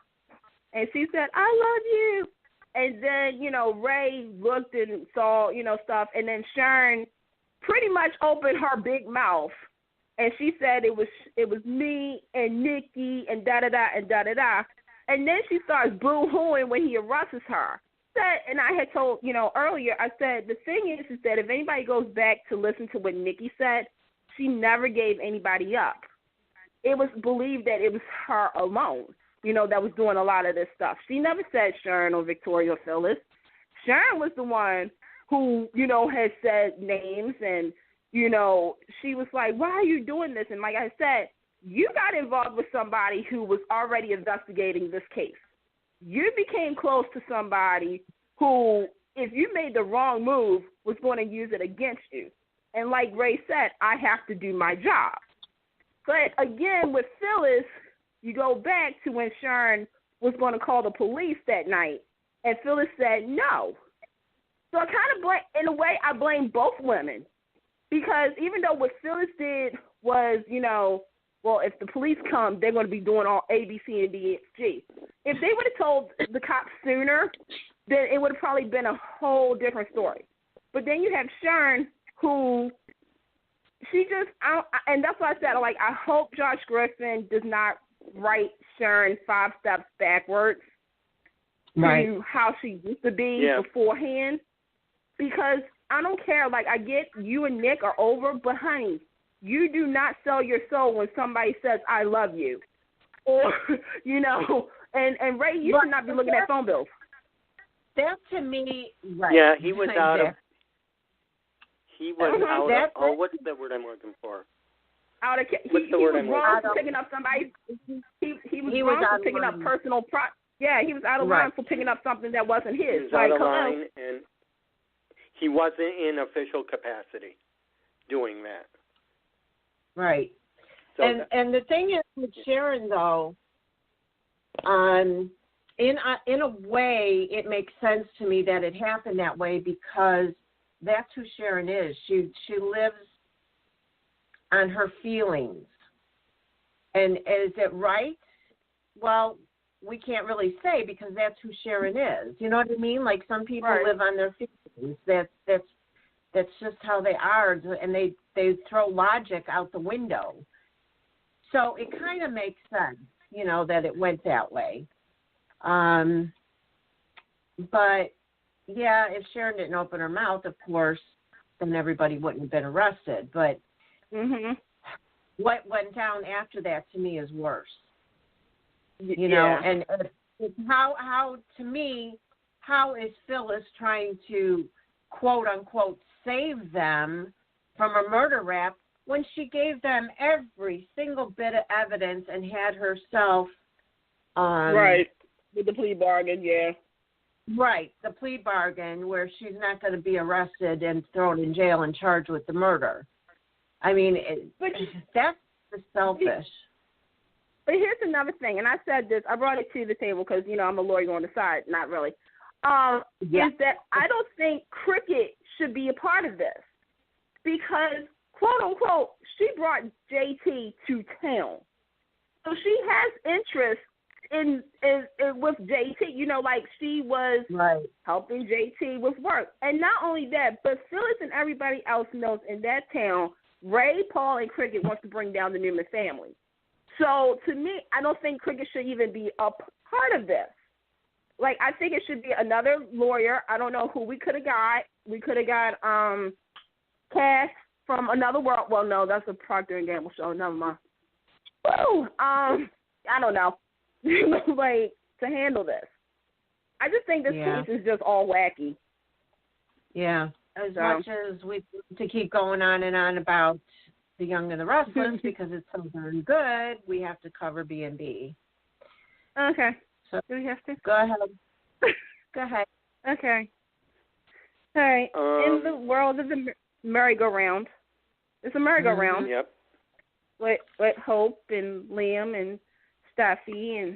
and she said, I love you, and then, Ray looked and saw, stuff, and then Sharon pretty much opened her big mouth, and she said it was me and Nikki and da-da-da and da-da-da. And then she starts boo-hooing when he arrests her. And I had told, earlier, I said, the thing is that if anybody goes back to listen to what Nikki said, she never gave anybody up. It was believed that it was her alone, that was doing a lot of this stuff. She never said Sharon or Victoria or Phyllis. Sharon was the one who, had said names and, she was like, why are you doing this? And like I said, you got involved with somebody who was already investigating this case. You became close to somebody who, if you made the wrong move, was going to use it against you. And like Ray said, I have to do my job. But again, with Phyllis, you go back to when Sharon was going to call the police that night, and Phyllis said no. So I kind of blame, in a way, I blame both women. Because even though what Phyllis did was, well, if the police come, they're going to be doing all A, B, C, and D, G. If they would have told the cops sooner, then it would have probably been a whole different story. But then you have Sharon, who and that's why I said, I hope Josh Griffin does not write Sharon 5 steps backwards to how she used to be beforehand. Because I don't care. I get you and Nick are over, but honey, you do not sell your soul when somebody says, I love you. Or, and Ray, you should not be looking at phone bills. That to me, Yeah, he was out of, what's the word I'm looking for? He was wrong for picking up somebody. He was wrong for picking up personal he was out of line for picking up something that wasn't his. He was out of line, and he wasn't in official capacity doing that. Right. So and the thing is with Sharon, though, in a way, it makes sense to me that it happened that way because that's who Sharon is. She lives on her feelings. And is it right? Well, we can't really say because that's who Sharon is. You know what I mean? Like some people live on their feelings. That's just how they are, and they throw logic out the window. So it kind of makes sense, you know, that it went that way. But yeah, if Sharon didn't open her mouth, of course, then everybody wouldn't have been arrested. But what went down after that to me is worse. You know, and how to me, how is Phyllis trying to quote unquote save them from a murder rap when she gave them every single bit of evidence and had herself right with the plea bargain, right, the plea bargain where she's not going to be arrested and thrown in jail and charged with the murder. I mean, that's selfish. But here's another thing, and I said this, I brought it to the table because, you know, I'm a lawyer on the side, not really, is that I don't think Cricket should be a part of this because, quote, unquote, she brought JT to town. So she has interest in with JT, you know, like she was helping JT with work. And not only that, but Phyllis and everybody else knows in that town, Ray, Paul, and Cricket wants to bring down the Newman family. So, to me, I don't think Cricket should even be a part of this. Like, I think it should be another lawyer. I don't know who we could have got. We could have got Cass from Another World. Well, no, that's a Procter & Gamble show. Never mind. Woo! I don't know. Like, to handle this. I just think this case is just all wacky. Yeah. As much as we to keep going on and on about The Young and the Restless because it's so very good, we have to cover B&B. Okay. So do we have to? Go ahead. Go ahead. Okay. All right. In the world of the merry-go-round, it's a merry-go-round. Yep. With Hope and Liam and Steffi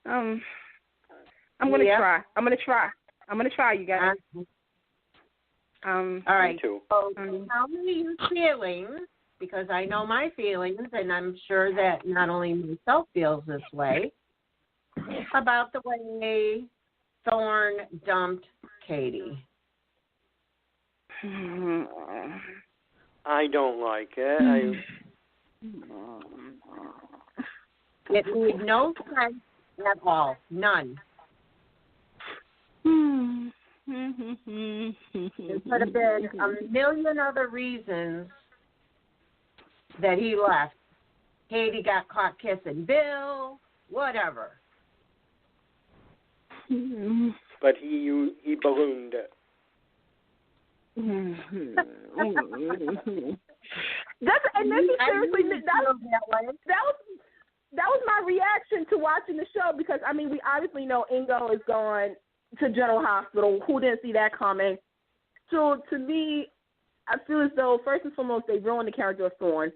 and I'm gonna try. I'm gonna try, you guys. All right. Me too. So tell me your feelings, because I know my feelings, and I'm sure that not only myself feels this way, about the way Thorne dumped Katie. I don't like it. It made no sense at all. None. There could have been a million other reasons that he left. Katie got caught kissing Bill, whatever. But he ballooned it. That was my reaction to watching the show because I mean we obviously know Ingo is gone to General Hospital. Who didn't see that coming? So to me, I feel as though first and foremost they ruined the character of Thorne.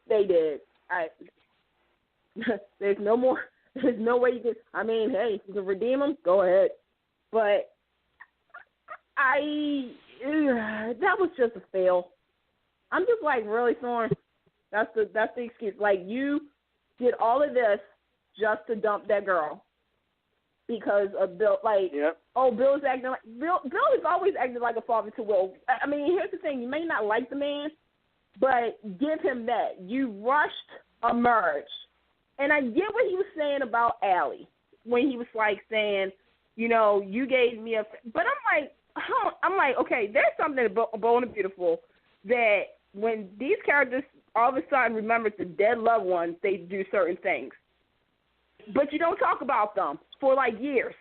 They did. There's no more. There's no way you can. I mean, hey, you can redeem him. Go ahead. But that was just a fail. I'm just like, really, Thorne? That's the excuse. Like you did all of this just to dump that girl because of Bill. Like, Bill's acting like Bill is always acting like a father to Will. I mean, here's the thing: you may not like the man, but give him that. You rushed a merge. And I get what he was saying about Allie when he was like saying, you know, you gave me a. But I'm like, okay, there's something about Bold and Beautiful that when these characters all of a sudden remember the dead loved ones, they do certain things. But you don't talk about them for like years.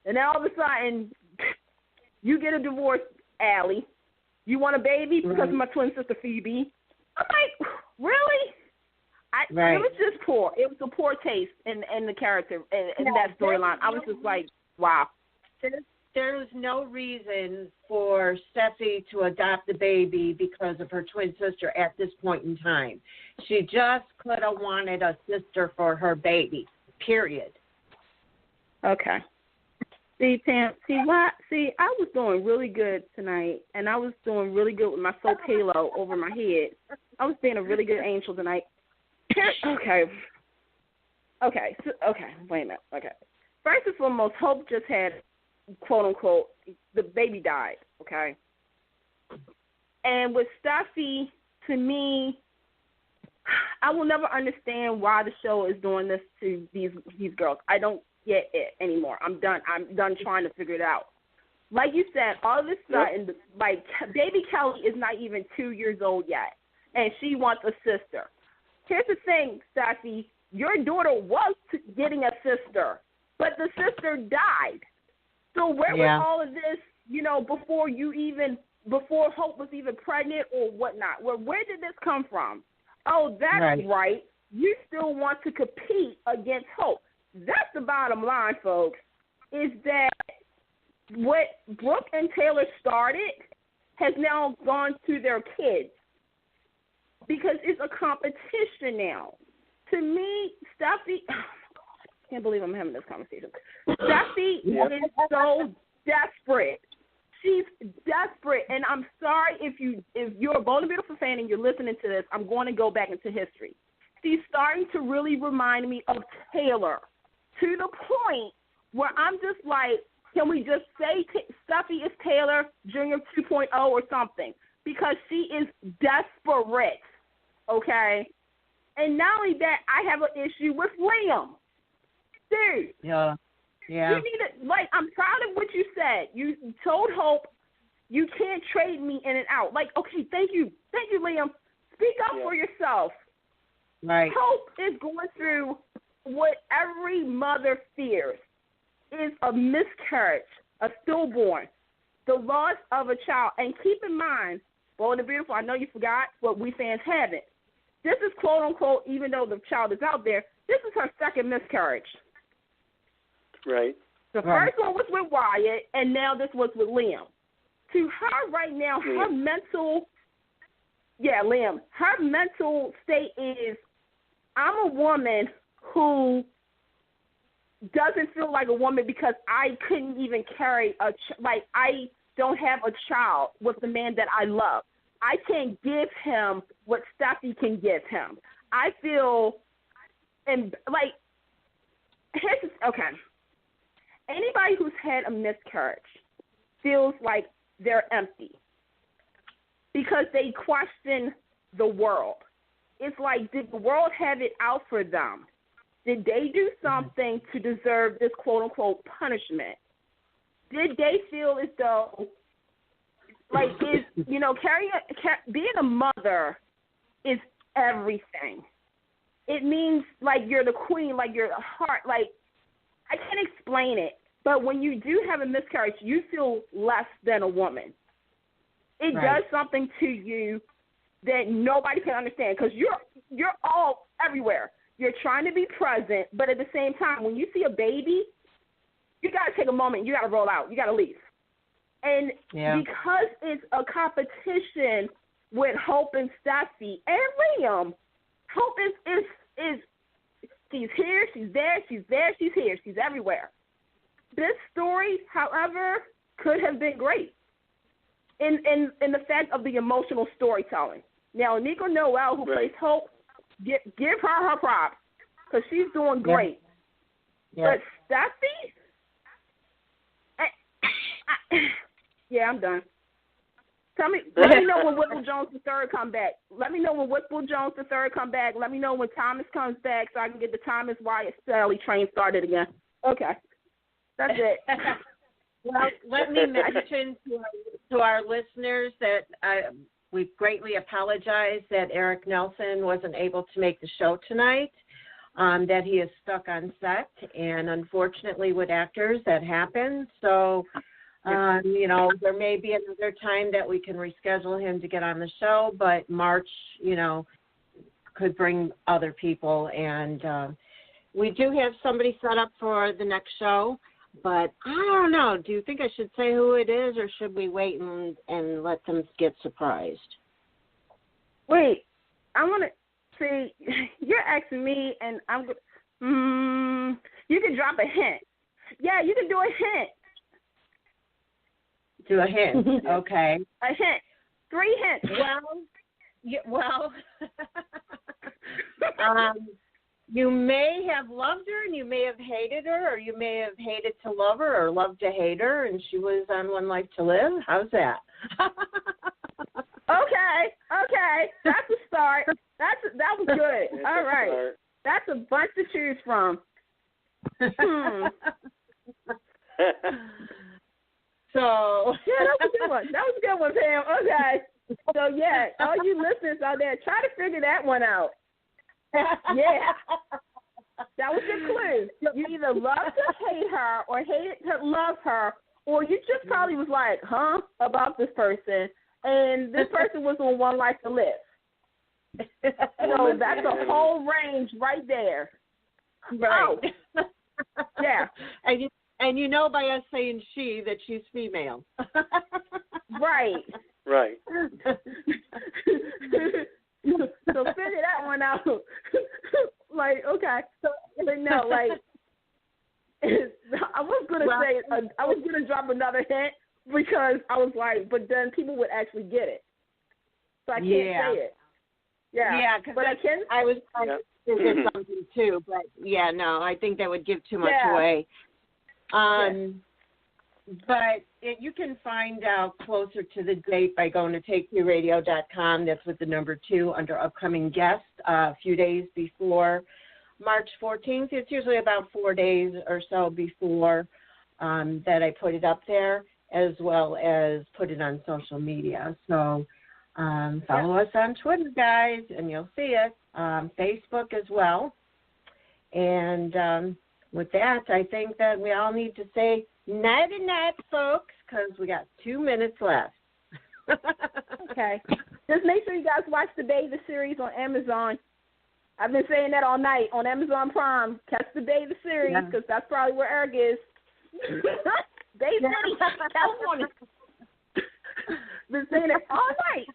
And then all of a sudden, you get a divorce, Allie. You want a baby because of my twin sister Phoebe. I'm like, really? It was just poor. It was a poor taste in the character in that storyline. I was just like, wow. there's no reason for Steffi to adopt the baby because of her twin sister at this point in time. She just could have wanted a sister for her baby, period. Okay. See, Pam, I was doing really good tonight, and I was doing really good with my soap halo over my head. I was being a really good angel tonight. Okay, wait a minute. Okay. First and foremost, Hope just had, quote unquote, the baby died, okay? And with Steffi, to me, I will never understand why the show is doing this to these girls. I don't get it anymore. I'm done trying to figure it out. Like you said, all of this stuff, and like baby Kelly is not even 2 years old yet, and she wants a sister. Here's the thing, Steffi, your daughter was getting a sister, but the sister died. So where was all of this, before Hope was even pregnant or whatnot? Where did this come from? Oh, that's right. You still want to compete against Hope. That's the bottom line, folks, is that what Brooke and Taylor started has now gone to their kids because it's a competition now. To me, Steffi, oh my God, I can't believe I'm having this conversation. Steffi is so desperate. She's desperate, and I'm sorry if you're a Bold and Beautiful fan and you're listening to this, I'm going to go back into history. She's starting to really remind me of Taylor to the point where I'm just like, can we just say Steffi is Taylor Jr. 2.0 or something? Because she is desperate, okay? And not only that, I have an issue with Liam. Dude. Yeah. You need to, I'm proud of what you said. You told Hope you can't trade me in and out. Like, okay, thank you, Liam. Speak up for yourself. Right. Hope is going through what every mother fears is a miscarriage, a stillborn, the loss of a child. And keep in mind, Bold and Beautiful, I know you forgot, but we fans haven't. This is quote unquote, even though the child is out there, this is her second miscarriage. Right. The first one was with Wyatt, and now this was with Liam. To her right now, her mental state is, I'm a woman who doesn't feel like a woman because I couldn't even carry I don't have a child with the man that I love. I can't give him what Steffi can give him. I feel, anybody who's had a miscarriage feels like they're empty because they question the world. It's like, did the world have it out for them? Did they do something to deserve this quote-unquote punishment? Did they feel as though, being a mother is everything. It means, you're the queen, you're the heart. I can't explain it, but when you do have a miscarriage, you feel less than a woman. It does something to you that nobody can understand because you're all everywhere. You're trying to be present, but at the same time, when you see a baby, you got to take a moment. You got to roll out. You got to leave. And because it's a competition with Hope and Steffi and Liam, Hope is she's here, she's there, she's here, she's everywhere. This story, however, could have been great in the fact of the emotional storytelling. Now, Nico Noel, who plays Hope, give her props because she's doing great. But Steffi, I'm done. Let me know when Whipple Jones III come back. Let me know when Thomas comes back so I can get the Thomas Wyatt Sally train started again. Okay. That's it. Well, let me mention to our listeners that we greatly apologize that Eric Nelsen wasn't able to make the show tonight, that he is stuck on set, and unfortunately with actors that happens. So, there may be another time that we can reschedule him to get on the show, but March, could bring other people. And we do have somebody set up for the next show. But I don't know. Do you think I should say who it is, or should we wait and let them get surprised? Wait, I want to see. You're asking me, and I'm. You can drop a hint. Yeah, you can do a hint. Do a hint. Okay. A hint. 3 hints. Well, you may have loved her and you may have hated her, or you may have hated to love her or loved to hate her, and she was on One Life to Live. How's that? Okay. That's a start. That was good. All right. That's a bunch to choose from. So yeah, that was a good one. That was a good one, Pam. Okay. So yeah, all you listeners out there, try to figure that one out. Yeah. That was your clue. You either love to hate her or hated to love her, or you just probably was like, huh, about this person. And this person was on One Life to Live. So that's a whole range right there. Right. Oh. Yeah. And you know by us saying she that she's female. Right. Right. So figure that one out. Like, okay. So, no, like, I was going to say, I was going to drop another hint because I was like, but then people would actually get it. So I can't say it. Yeah, but I can. I was trying to think of something too, but yeah, no, I think that would give too much away. But you can find out closer to the date by going to taketworadio.com. That's with the number 2 under upcoming guests. A few days before March 14th. It's usually about 4 days or so before that I put it up there, as well as put it on social media. So follow us on Twitter, guys, and you'll see it. Facebook as well. And with that, I think that we all need to say night-night, folks, because we got 2 minutes left. Okay. Just make sure you guys watch the Bathe the series on Amazon. I've been saying that all night on Amazon Prime. Catch the Bathe the series, because that's probably where Eric is. Bathe City, California. Been saying it all night.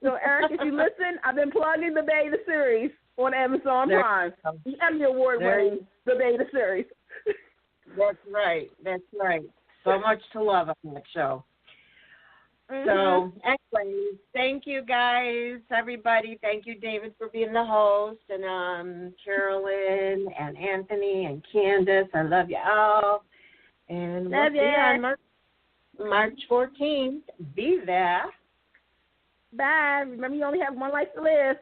So Eric, if you listen, I've been plugging the Bathe the series on Amazon Prime. The Emmy Award winning the Bathe the series. That's right. So much to love on that show. Mm-hmm. So, anyways, thank you guys, everybody. Thank you, David, for being the host, and CAROLYN and Anthony and Candice. I love you all. And we'll see you on March 14th. Be there. Bye. Remember, you only have one life to live.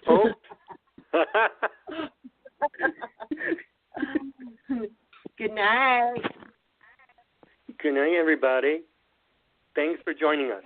Oh. Good night. Good night, everybody. Thanks for joining us.